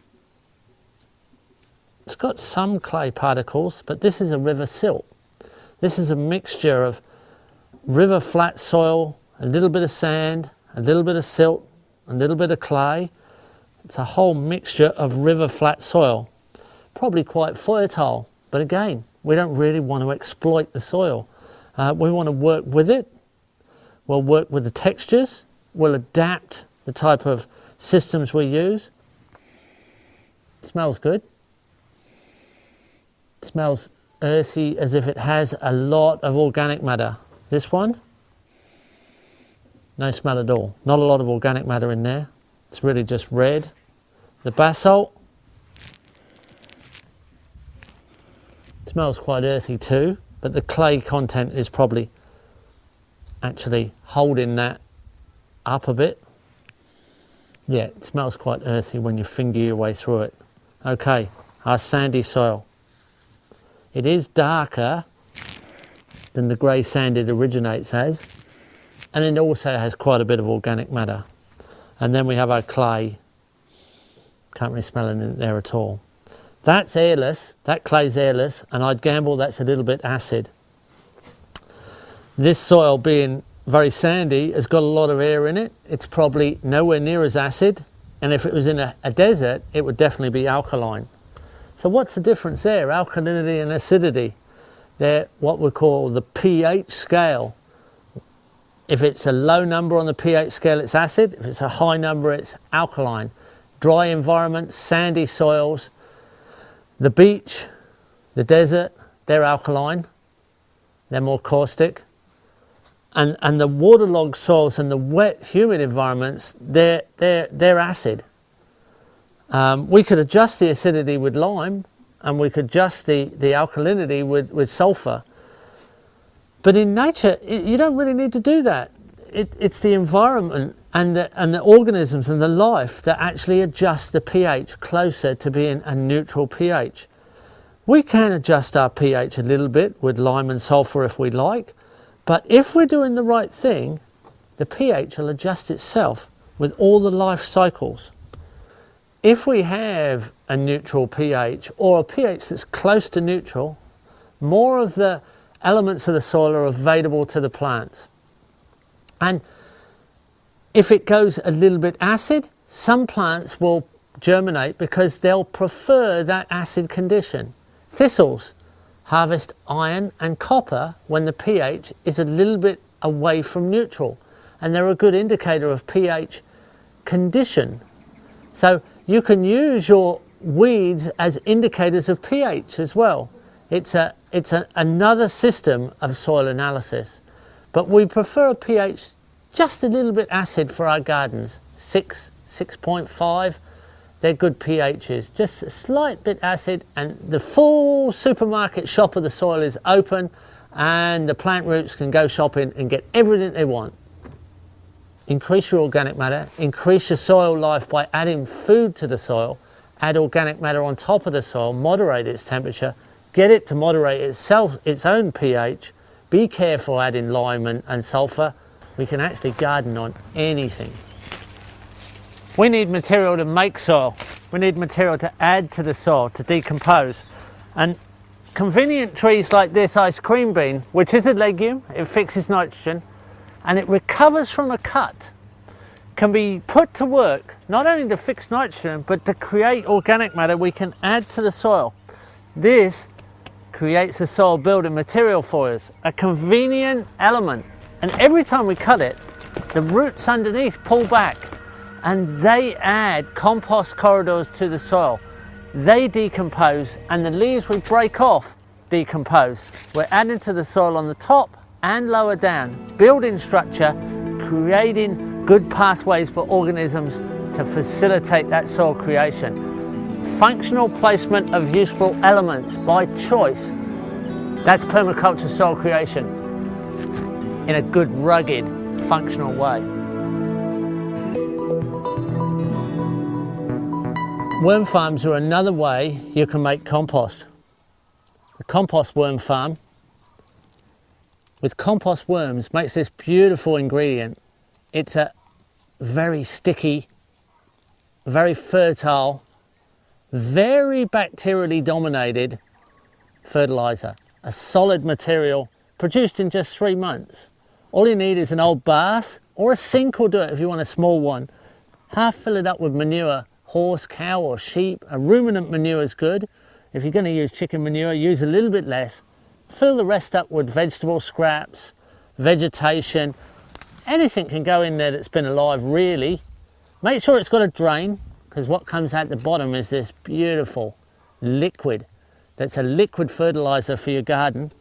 It's got some clay particles, but this is a river silt. This is a mixture of river flat soil, a little bit of sand, a little bit of silt, a little bit of clay. It's a whole mixture of river flat soil. Probably quite fertile, but again, we don't really want to exploit the soil. We want to work with it. We'll work with the textures. We'll adapt the type of systems we use. It smells good. It smells earthy, as if it has a lot of organic matter. This one, no smell at all. Not a lot of organic matter in there. It's really just red. The basalt smells quite earthy too, but the clay content is probably actually holding that up a bit. Yeah, it smells quite earthy when you finger your way through it. Okay, our sandy soil. It is darker than the grey sand it originates as, and it also has quite a bit of organic matter. And then we have our clay. Can't really smell it in there at all. That's airless, that clay's airless, and I'd gamble that's a little bit acid. This soil, being very sandy, has got a lot of air in it. It's probably nowhere near as acid, and if it was in a desert, it would definitely be alkaline. So what's the difference there? Alkalinity and acidity. They're what we call the pH scale. If it's a low number on the pH scale, it's acid. If it's a high number, it's alkaline. Dry environments, sandy soils, the beach, the desert, they're alkaline. They're more caustic. And the waterlogged soils and the wet, humid environments, they're acid. We could adjust the acidity with lime, and we could adjust the alkalinity with sulfur. But in nature, you don't really need to do that. it's the environment and the organisms and the life that actually adjust the pH closer to being a neutral pH. We can adjust our pH a little bit with lime and sulfur if we like, but if we're doing the right thing, the pH will adjust itself with all the life cycles. If we have a neutral pH or a pH that's close to neutral, more of the elements of the soil are available to the plants. And if it goes a little bit acid, some plants will germinate because they'll prefer that acid condition. Thistles harvest iron and copper when the pH is a little bit away from neutral, and they're a good indicator of pH condition. So you can use your weeds as indicators of pH as well. It's another system of soil analysis, but we prefer a pH just a little bit acid for our gardens. 6, 6.5, they're good pHs, just a slight bit acid, and the full supermarket shop of the soil is open, and the plant roots can go shopping and get everything they want. Increase your organic matter, increase your soil life by adding food to the soil, add organic matter on top of the soil, moderate its temperature, get it to moderate itself, its own pH. Be careful adding lime and sulfur. We can actually garden on anything. We need material to make soil. We need material to add to the soil, to decompose. And convenient trees like this ice cream bean, which is a legume, it fixes nitrogen, and it recovers from a cut, can be put to work not only to fix nitrogen, but to create organic matter we can add to the soil. This creates the soil building material for us, a convenient element. And every time we cut it, the roots underneath pull back and they add compost corridors to the soil. They decompose, and the leaves we break off decompose. We're adding to the soil on the top and lower down, building structure, creating good pathways for organisms to facilitate that soil creation. Functional placement of useful elements by choice. That's permaculture soil creation in a good, rugged, functional way. Worm farms are another way you can make compost. The compost worm farm with compost worms makes this beautiful ingredient. It's a very sticky, very fertile, very bacterially dominated fertilizer. A solid material produced in just 3 months. All you need is an old bath, or a sink will do it if you want a small one. Half fill it up with manure, horse, cow or sheep. A ruminant manure is good. If you're going to use chicken manure, use a little bit less. Fill the rest up with vegetable scraps, vegetation. Anything can go in there that's been alive, really. Make sure it's got a drain, because what comes out the bottom is this beautiful liquid that's a liquid fertilizer for your garden.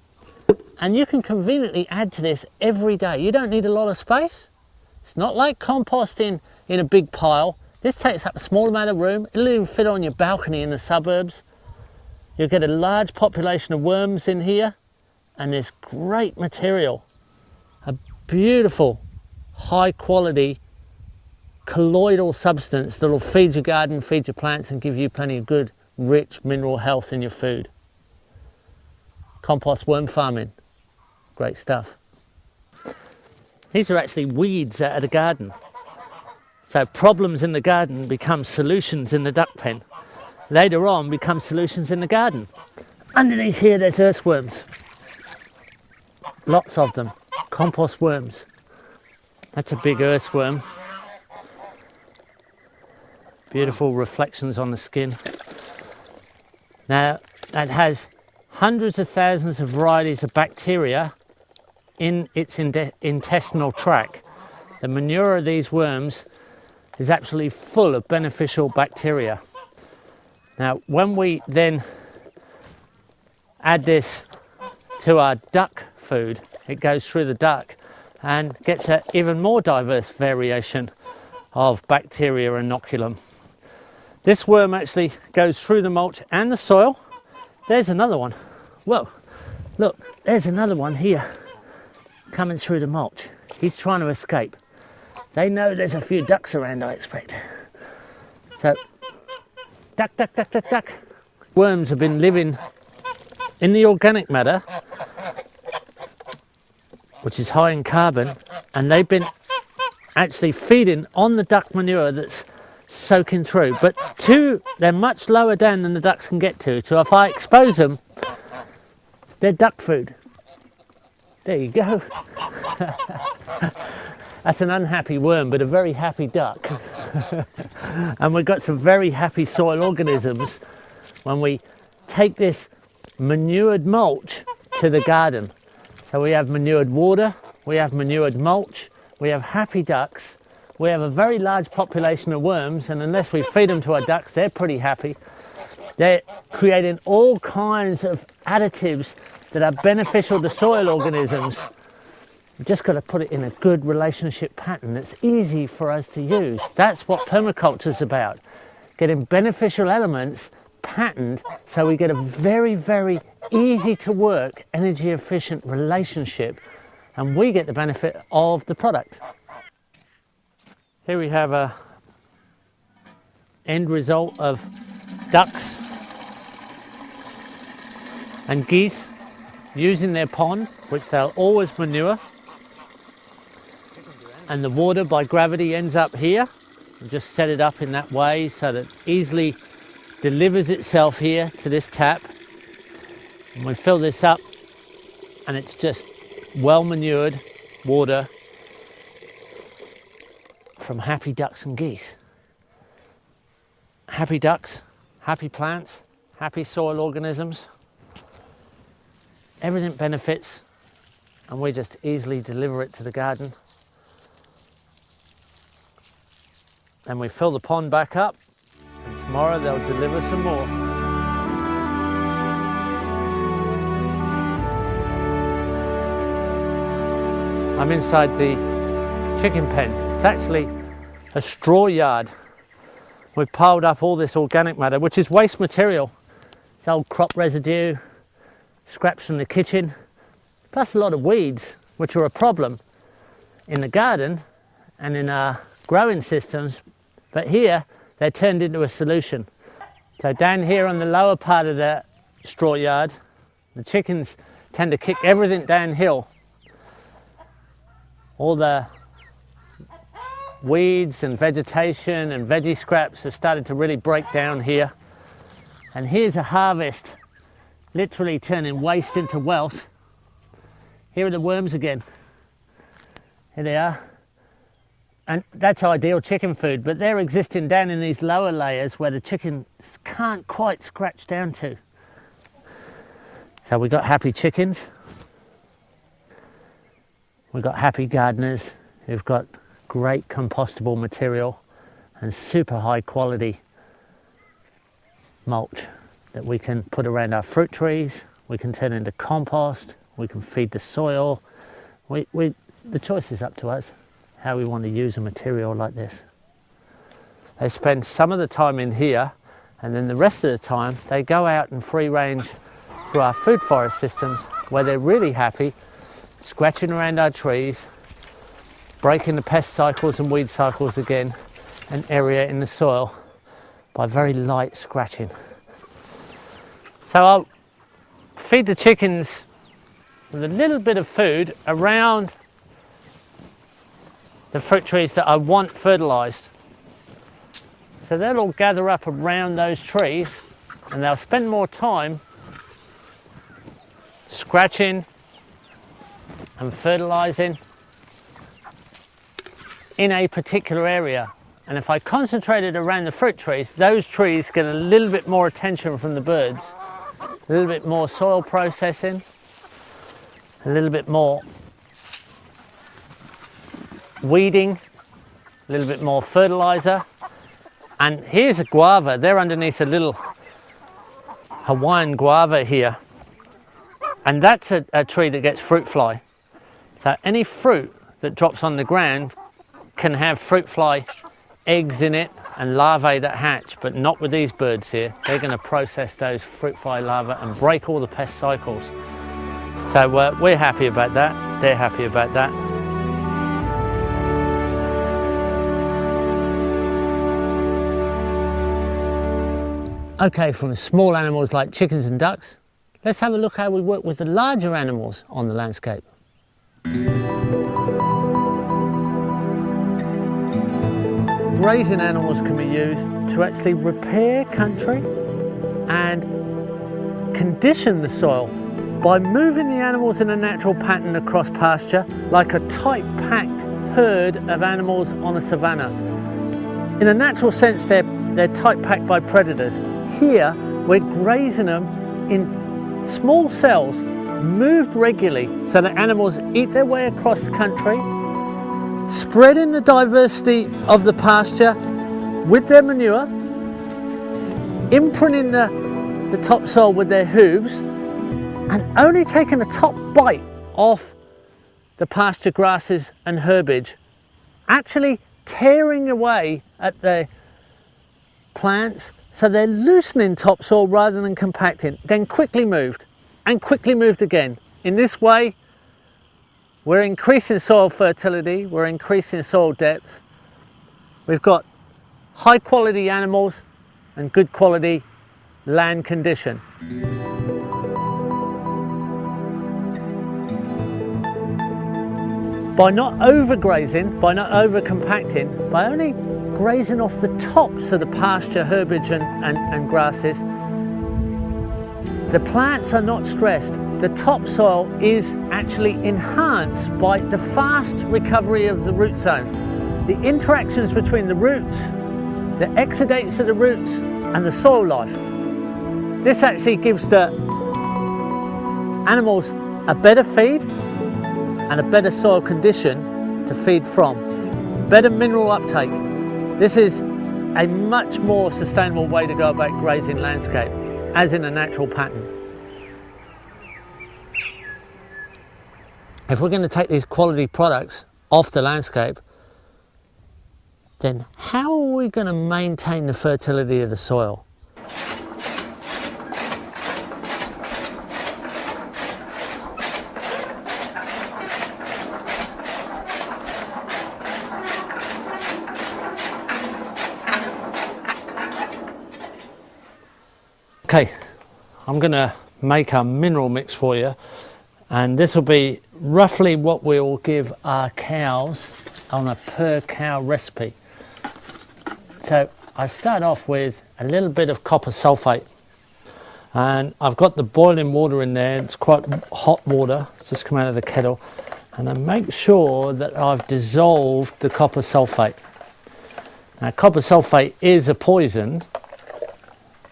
And you can conveniently add to this every day. You don't need a lot of space. It's not like composting in a big pile. This takes up a small amount of room. It'll even fit on your balcony in the suburbs. You'll get a large population of worms in here, and this great material, a beautiful, high quality, colloidal substance that will feed your garden, feed your plants, and give you plenty of good, rich mineral health in your food. Compost worm farming, great stuff. These are actually weeds out of the garden. So problems in the garden become solutions in the duck pen. Later on become solutions in the garden. Underneath here there's earthworms. Lots of them, compost worms. That's a big earthworm. Beautiful reflections on the skin. Now that has hundreds of thousands of varieties of bacteria in its intestinal tract. The manure of these worms is absolutely full of beneficial bacteria. Now, when we then add this to our duck food, it goes through the duck and gets an even more diverse variation of bacteria inoculum. This worm actually goes through the mulch and the soil. There's another one. Whoa, look, there's another one here coming through the mulch. He's trying to escape. They know there's a few ducks around, I expect. So, duck, duck, duck, duck, duck. Worms have been living in the organic matter, which is high in carbon, and they've been actually feeding on the duck manure that's soaking through. But they're much lower down than the ducks can get to. So if I expose them, they're duck food. There you go. That's an unhappy worm, but a very happy duck. And we've got some very happy soil organisms when we take this manured mulch to the garden. So we have manured water, we have manured mulch, we have happy ducks, we have a very large population of worms, and unless we feed them to our ducks, they're pretty happy. They're creating all kinds of additives that are beneficial to soil organisms. We've just got to put it in a good relationship pattern that's easy for us to use. That's what permaculture is about. Getting beneficial elements patterned so we get a very, very easy to work, energy efficient relationship, and we get the benefit of the product. Here we have a end result of ducks and geese using their pond, which they'll always manure. And the water by gravity ends up here. And just set it up in that way so that it easily delivers itself here to this tap. And we fill this up and it's just well manured water from happy ducks and geese. Happy ducks, happy plants, happy soil organisms. Everything benefits, and we just easily deliver it to the garden. Then we fill the pond back up, and tomorrow they'll deliver some more. I'm inside the chicken pen. It's actually a straw yard. We've piled up all this organic matter, which is waste material. It's old crop residue, scraps from the kitchen, plus a lot of weeds, which are a problem in the garden and in our growing systems. But here, they're turned into a solution. So down here on the lower part of the straw yard, the chickens tend to kick everything downhill. All the weeds and vegetation and veggie scraps have started to really break down here. And here's a harvest, literally turning waste into wealth. Here are the worms again. Here they are. And that's ideal chicken food, but they're existing down in these lower layers where the chickens can't quite scratch down to. So we've got happy chickens. We've got happy gardeners who've got great compostable material and super high quality mulch that we can put around our fruit trees, we can turn into compost, we can feed the soil. The choice is up to us how we want to use a material like this. They spend some of the time in here, and then the rest of the time they go out and free range to our food forest systems where they're really happy, scratching around our trees, breaking the pest cycles and weed cycles again, and aerating the soil by very light scratching. So I'll feed the chickens with a little bit of food around the fruit trees that I want fertilized. So they'll all gather up around those trees and they'll spend more time scratching and fertilizing in a particular area. And if I concentrate it around the fruit trees, those trees get a little bit more attention from the birds, a little bit more soil processing, a little bit more weeding, a little bit more fertilizer. And here's a guava. They're underneath a little Hawaiian guava here, and that's a tree that gets fruit fly. So any fruit that drops on the ground can have fruit fly eggs in it and larvae that hatch, but not with these birds here. They're going to process those fruit fly larvae and break all the pest cycles. So we're happy about that. They're happy about that. Okay, from small animals like chickens and ducks, let's have a look how we work with the larger animals on the landscape. Grazing animals can be used to actually repair country and condition the soil by moving the animals in a natural pattern across pasture, like a tight packed herd of animals on a savanna. In a natural sense, they're tight packed by predators. Here, we're grazing them in small cells, moved regularly, so that animals eat their way across the country, spreading the diversity of the pasture with their manure, imprinting the topsoil with their hooves, and only taking a top bite off the pasture grasses and herbage, actually tearing away at the plants, so they're loosening topsoil rather than compacting, then quickly moved and quickly moved again. In this way, we're increasing soil fertility, we're increasing soil depth. We've got high quality animals and good quality land condition. By not overgrazing, by not over-compacting, by only grazing off the tops of the pasture, herbage and grasses, the plants are not stressed. The topsoil is actually enhanced by the fast recovery of the root zone. The interactions between the roots, the exudates of the roots and the soil life. This actually gives the animals a better feed and a better soil condition to feed from. Better mineral uptake. This is a much more sustainable way to go about grazing landscape, as in a natural pattern. If we're going to take these quality products off the landscape, then how are we going to maintain the fertility of the soil? Okay, I'm going to make a mineral mix for you, and this will be roughly what we'll give our cows on a per cow recipe. So I start off with a little bit of copper sulfate, and I've got the boiling water in there. It's quite hot water, it's just come out of the kettle, and I make sure that I've dissolved the copper sulfate. Now copper sulfate is a poison,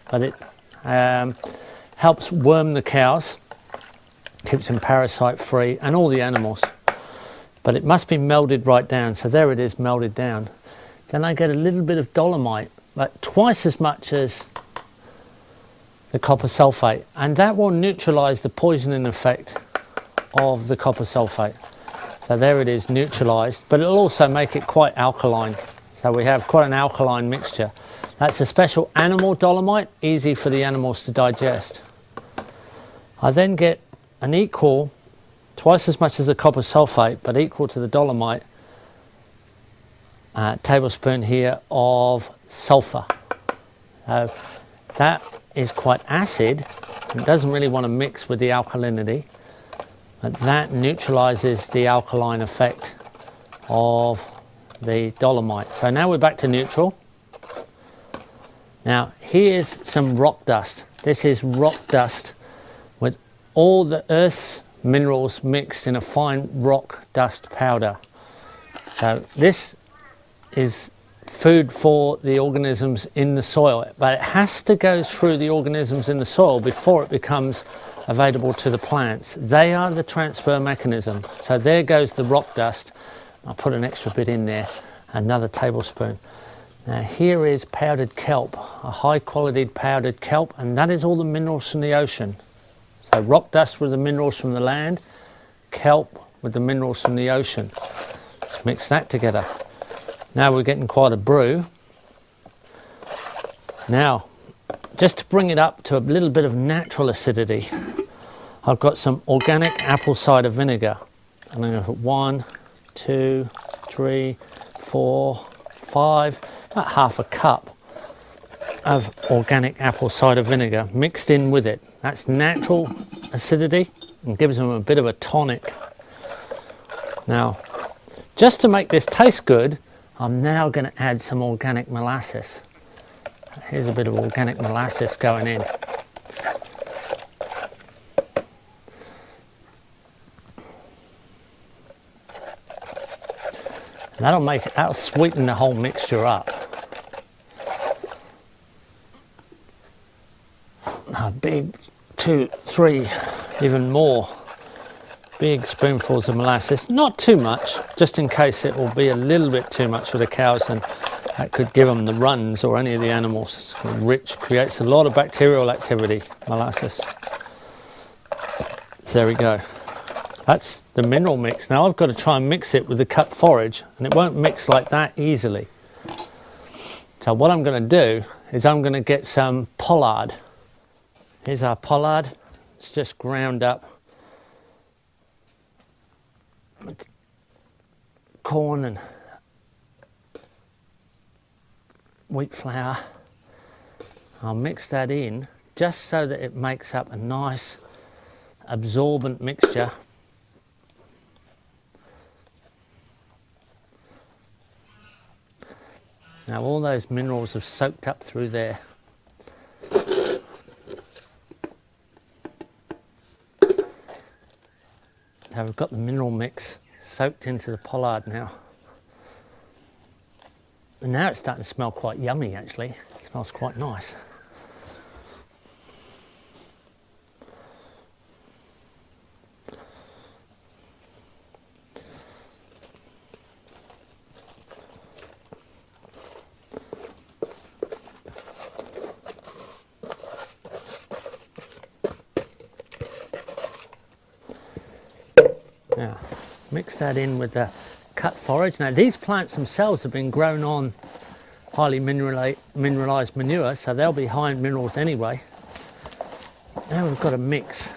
but it helps worm the cows, keeps them parasite free, and all the animals. But it must be melded right down. So there it is, melded down. Then I get a little bit of dolomite, but twice as much as the copper sulfate, and that will neutralize the poisoning effect of the copper sulfate. So there it is, neutralized, but it'll also make it quite alkaline. So we have quite an alkaline mixture. That's a special animal dolomite, easy for the animals to digest. I then get an equal, twice as much as the copper sulfate, but equal to the dolomite, tablespoon here of sulfur. That is quite acid. It doesn't really want to mix with the alkalinity, but that neutralizes the alkaline effect of the dolomite. So now we're back to neutral. Now here's some rock dust. This is rock dust with all the Earth's minerals mixed in a fine rock dust powder. So this is food for the organisms in the soil, but it has to go through the organisms in the soil before it becomes available to the plants. They are the transfer mechanism. So there goes the rock dust. I'll put an extra bit in there, another tablespoon. Now here is powdered kelp, a high quality powdered kelp, and that is all the minerals from the ocean. So rock dust with the minerals from the land, kelp with the minerals from the ocean. Let's mix that together. Now we're getting quite a brew. Now, just to bring it up to a little bit of natural acidity, I've got some organic apple cider vinegar. And I'm going to put 1, 2, 3, 4, 5, about half a cup. of organic apple cider vinegar mixed in with it. That's natural acidity and gives them a bit of a tonic. Now, just to make this taste good, I'm now going to add some organic molasses. Here's a bit of organic molasses going in. That'll sweeten the whole mixture up. A big 2, 3, even more big spoonfuls of molasses. Not too much, just in case it will be a little bit too much for the cows, and that could give them the runs or any of the animals. It's rich, creates a lot of bacterial activity, molasses. So there we go. That's the mineral mix. Now I've got to try and mix it with the cut forage, and it won't mix like that easily. So what I'm going to do is I'm going to get some pollard. Here's our pollard. It's just ground up with corn and wheat flour. I'll mix that in just so that it makes up a nice absorbent mixture. Now all those minerals have soaked up through there. Now we've got the mineral mix soaked into the pollard now. And now it's starting to smell quite yummy actually. It smells quite nice. Now, mix that in with the cut forage. Now, these plants themselves have been grown on highly mineralised manure, so they'll be high in minerals anyway. Now we've got a mix.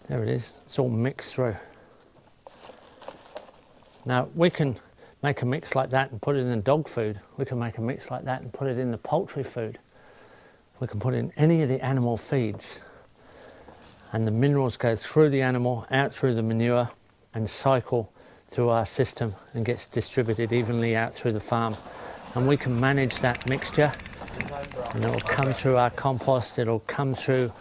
There it is, it's all mixed through. Now, we can make a mix like that and put it in the dog food. We can make a mix like that and put it in the poultry food. We can put in any of the animal feeds, and the minerals go through the animal, out through the manure, and cycle through our system and gets distributed evenly out through the farm. And we can manage that mixture, and it will come through our compost, it will come through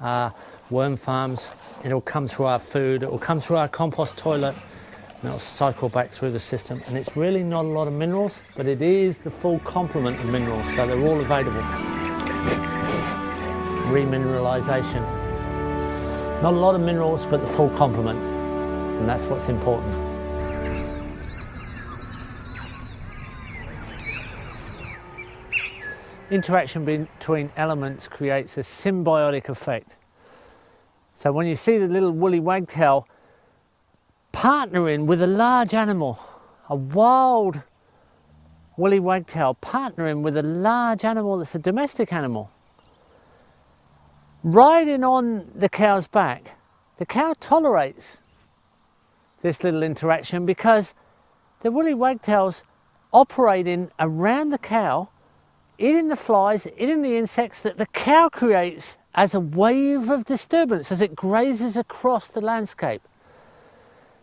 our worm farms, it will come through our food, it will come through our compost toilet, and it will cycle back through the system. And it's really not a lot of minerals, but it is the full complement of minerals, so they're all available. Remineralisation. Not a lot of minerals, but the full complement, and that's what's important. Interaction between elements creates a symbiotic effect. So when you see the little woolly wagtail partnering with a large animal, a wild woolly wagtail partnering with a large animal that's a domestic animal, riding on the cow's back, the cow tolerates this little interaction because the woolly wagtail's operating around the cow, eating the flies, eating the insects that the cow creates as a wave of disturbance as it grazes across the landscape.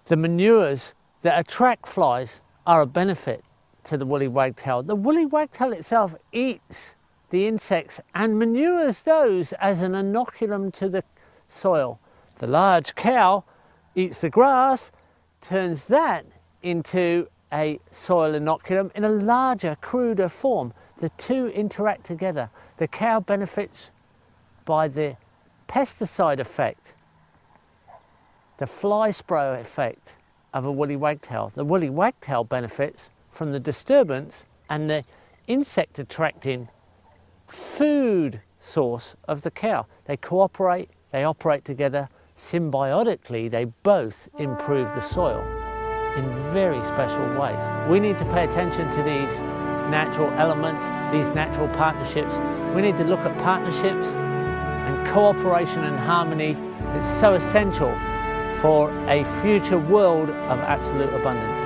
The manures that attract flies are a benefit to the woolly wagtail. The woolly wagtail itself eats the insects and manures those as an inoculum to the soil. The large cow eats the grass, turns that into a soil inoculum in a larger, cruder form. The two interact together. The cow benefits by the pesticide effect, the fly spray effect of a woolly wagtail. The woolly wagtail benefits from the disturbance and the insect attracting food source of the cow. They cooperate, they operate together symbiotically. They both improve the soil in very special ways. We need to pay attention to these natural elements, these natural partnerships. We need to look at partnerships and cooperation and harmony. It's so essential for a future world of absolute abundance.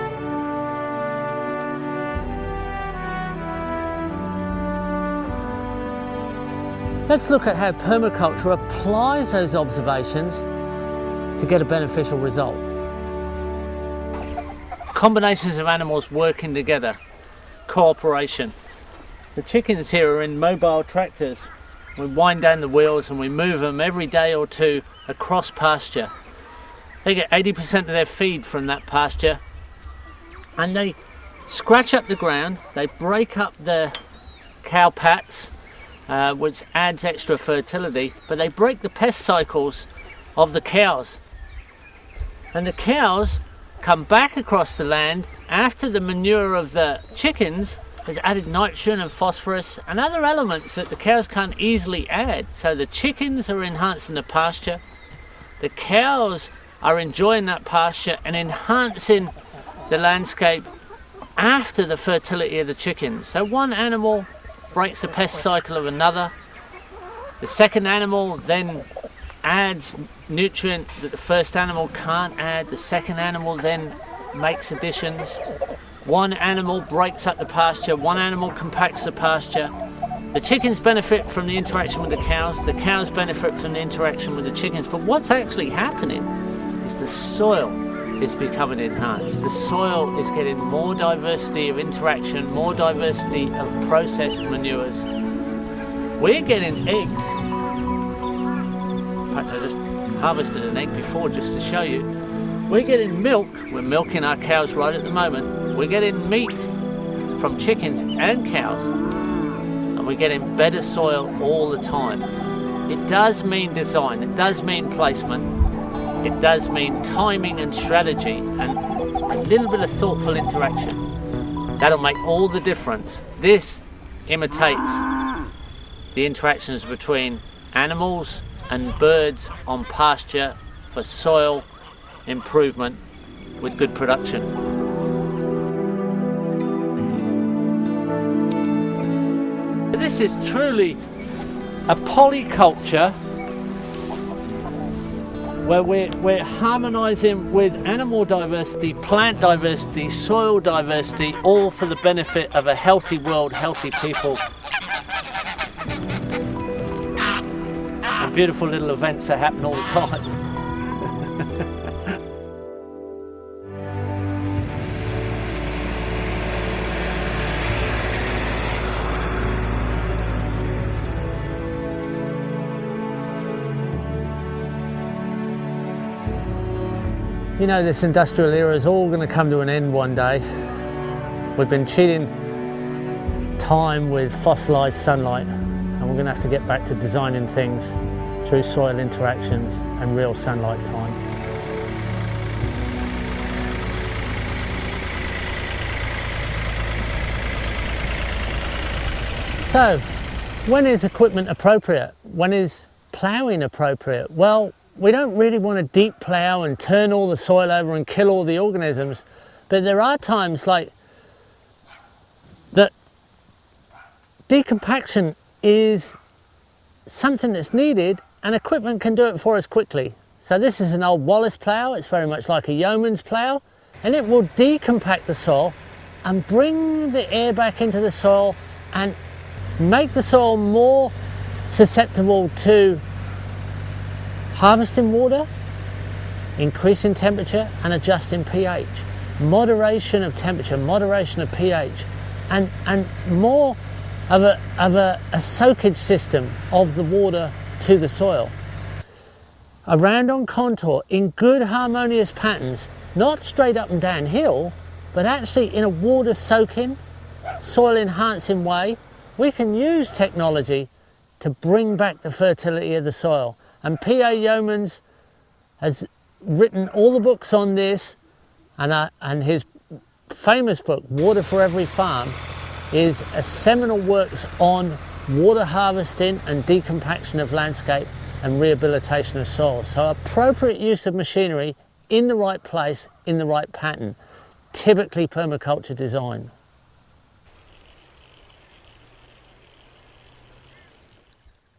Let's look at how permaculture applies those observations to get a beneficial result. Combinations of animals working together, cooperation. The chickens here are in mobile tractors. We wind down the wheels and we move them every day or two across pasture. They get 80% of their feed from that pasture, and they scratch up the ground, they break up the cow pats, which adds extra fertility, but they break the pest cycles of the cows. And the cows come back across the land after the manure of the chickens has added nitrogen and phosphorus and other elements that the cows can't easily add. So the chickens are enhancing the pasture, the cows are enjoying that pasture and enhancing the landscape after the fertility of the chickens. So one animal breaks the pest cycle of another, the second animal then adds nutrient that the first animal can't add, the second animal then makes additions. One animal breaks up the pasture, one animal compacts the pasture. The chickens benefit from the interaction with the cows benefit from the interaction with the chickens, but what's actually happening is the soil is becoming enhanced. The soil is getting more diversity of interaction, more diversity of processed manures. We're getting eggs. In fact, I just harvested an egg before just to show you. We're getting milk. We're milking our cows right at the moment. We're getting meat from chickens and cows. And we're getting better soil all the time. It does mean design. It does mean placement. It does mean timing and strategy and a little bit of thoughtful interaction. That'll make all the difference. This imitates the interactions between animals and birds on pasture for soil improvement with good production. This is truly a polyculture where we're harmonizing with animal diversity, plant diversity, soil diversity, all for the benefit of a healthy world, healthy people. And beautiful little events that happen all the time. You know, this industrial era is all going to come to an end one day. We've been cheating time with fossilized sunlight, and we're going to have to get back to designing things through soil interactions and real sunlight time. So, when is equipment appropriate? When is ploughing appropriate? Well, we don't really want to deep plough and turn all the soil over and kill all the organisms, but there are times like that decompaction is something that's needed and equipment can do it for us quickly. So this is an old Wallace plough. It's very much like a yeoman's plough, and it will decompact the soil and bring the air back into the soil and make the soil more susceptible to harvesting water, increasing temperature and adjusting pH. Moderation of temperature, moderation of pH, and more of a soakage system of the water to the soil. Around on contour in good harmonious patterns, not straight up and downhill, but actually in a water soaking, soil enhancing way, we can use technology to bring back the fertility of the soil. And P.A. Yeomans has written all the books on this, and his famous book, Water for Every Farm, is a seminal works on water harvesting and decompaction of landscape and rehabilitation of soil. So appropriate use of machinery in the right place, in the right pattern, typically permaculture design.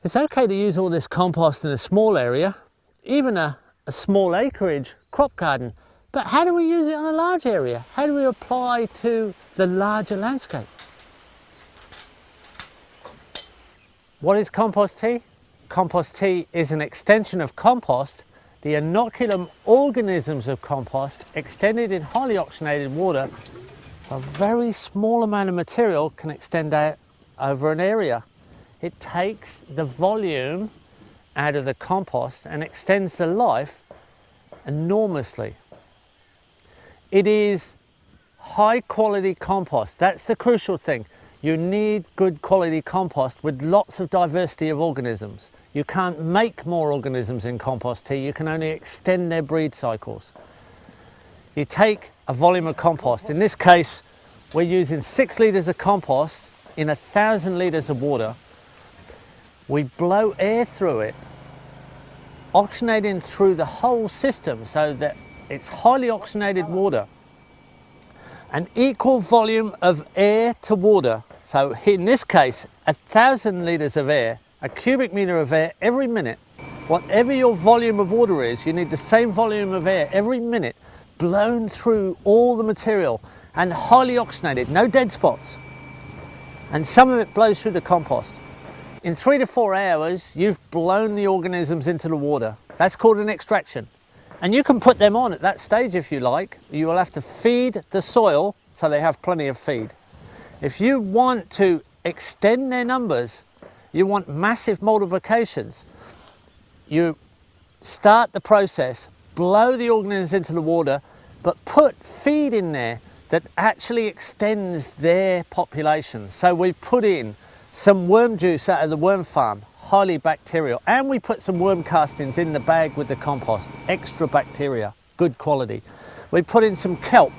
It's okay to use all this compost in a small area, even a small acreage crop garden, but how do we use it on a large area? How do we apply to the larger landscape? What is compost tea? Compost tea is an extension of compost. The inoculum organisms of compost extended in highly oxygenated water. A very small amount of material can extend out over an area. It takes the volume out of the compost and extends the life enormously. It is high quality compost. That's the crucial thing. You need good quality compost with lots of diversity of organisms. You can't make more organisms in compost tea, you can only extend their breed cycles. You take a volume of compost. In this case, we're using 6 litres of compost in 1,000 litres of water. We blow air through it, oxygenating through the whole system so that it's highly oxygenated water. An equal volume of air to water. So in this case, 1,000 litres of air, a cubic metre of air every minute. Whatever your volume of water is, you need the same volume of air every minute, blown through all the material and highly oxygenated, no dead spots. And some of it blows through the compost. In 3 to 4 hours, you've blown the organisms into the water. That's called an extraction. And you can put them on at that stage if you like. You will have to feed the soil so they have plenty of feed. If you want to extend their numbers, you want massive multiplications, you start the process, blow the organisms into the water, but put feed in there that actually extends their populations. So we've put in some worm juice out of the worm farm, highly bacterial, and we put some worm castings in the bag with the compost, extra bacteria, good quality. We put in some kelp,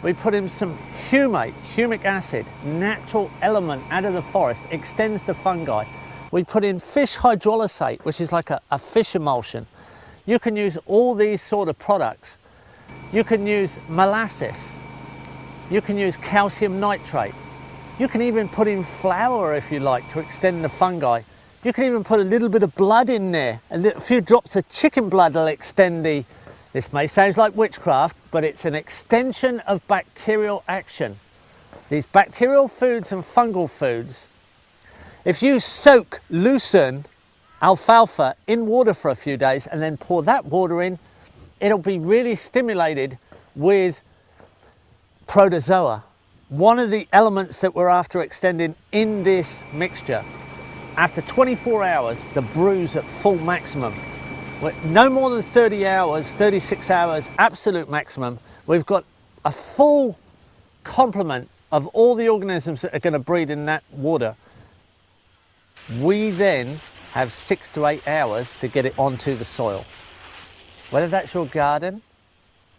we put in some humate, humic acid, natural element out of the forest, extends the fungi. We put in fish hydrolysate, which is like a fish emulsion. You can use all these sort of products. You can use molasses, you can use calcium nitrate, you can even put in flour if you like to extend the fungi. You can even put a little bit of blood in there, a few drops of chicken blood will extend the, this may sound like witchcraft, but it's an extension of bacterial action. These bacterial foods and fungal foods, if you soak lucerne, alfalfa in water for a few days and then pour that water in, it'll be really stimulated with protozoa, one of the elements that we're after extending in this mixture. After 24 hours, the brew's at full maximum. No more than 30 hours, 36 hours, absolute maximum. We've got a full complement of all the organisms that are going to breed in that water. We then have 6 to 8 hours to get it onto the soil. Whether that's your garden,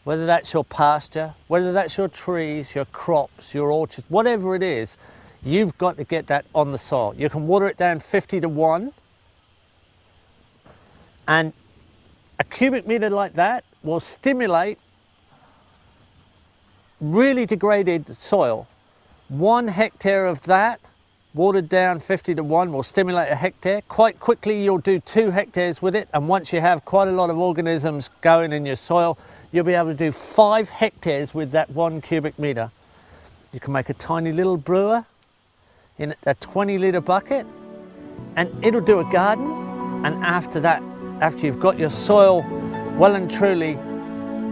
whether that's your pasture, whether that's your trees, your crops, your orchards, whatever it is, you've got to get that on the soil. You can water it down 50 to 1, and a cubic metre like that will stimulate really degraded soil. 1 hectare of that, watered down 50 to 1, will stimulate a hectare. Quite quickly you'll do 2 hectares with it, and once you have quite a lot of organisms going in your soil, you'll be able to do 5 hectares with that 1 cubic metre. You can make a tiny little brewer in a 20 litre bucket, and it'll do a garden. And after that, after you've got your soil well and truly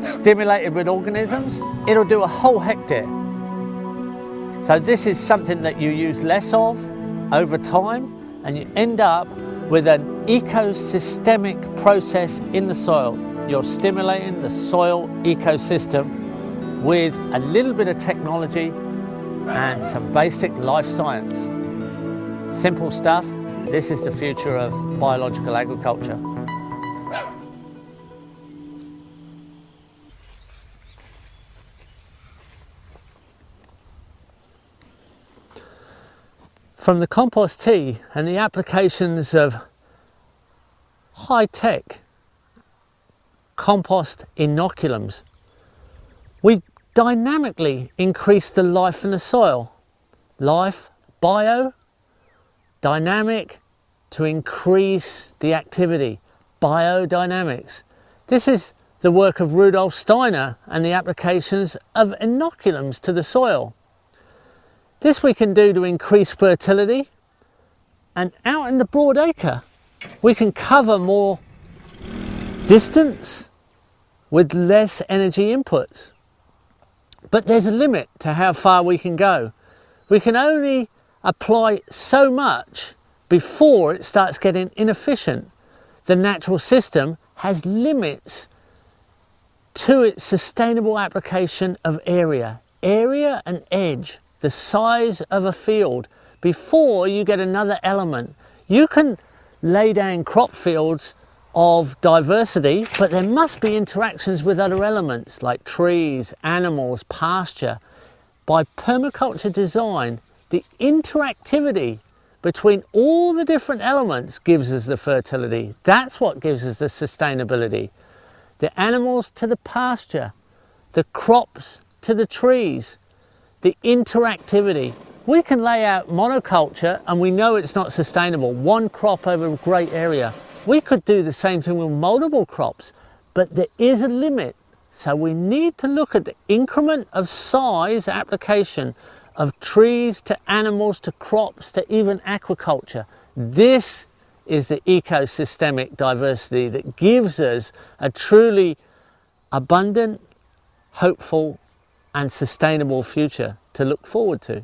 stimulated with organisms, it'll do a whole hectare. So this is something that you use less of over time, and you end up with an ecosystemic process in the soil. You're stimulating the soil ecosystem with a little bit of technology and some basic life science. Simple stuff. This is the future of biological agriculture. From the compost tea and the applications of high-tech compost inoculums, we dynamically increase the life in the soil. Life, bio, dynamic, to increase the activity, biodynamics. This is the work of Rudolf Steiner and the applications of inoculums to the soil. This we can do to increase fertility, And out in the broad acre, we can cover more distance with less energy inputs. But there's a limit to how far we can go. We can only apply so much before it starts getting inefficient. The natural system has limits to its sustainable application of area and edge, the size of a field, before you get another element. You can lay down crop fields of diversity, but there must be interactions with other elements like trees, animals, pasture. By permaculture design, the interactivity between all the different elements gives us the fertility. That's what gives us the sustainability. The animals to the pasture, the crops to the trees, the interactivity. We can lay out monoculture and we know it's not sustainable, one crop over a great area. We could do the same thing with multiple crops, but there is a limit. So we need to look at the increment of size application of trees to animals to crops to even aquaculture. This is the ecosystemic diversity that gives us a truly abundant, hopeful and sustainable future to look forward to.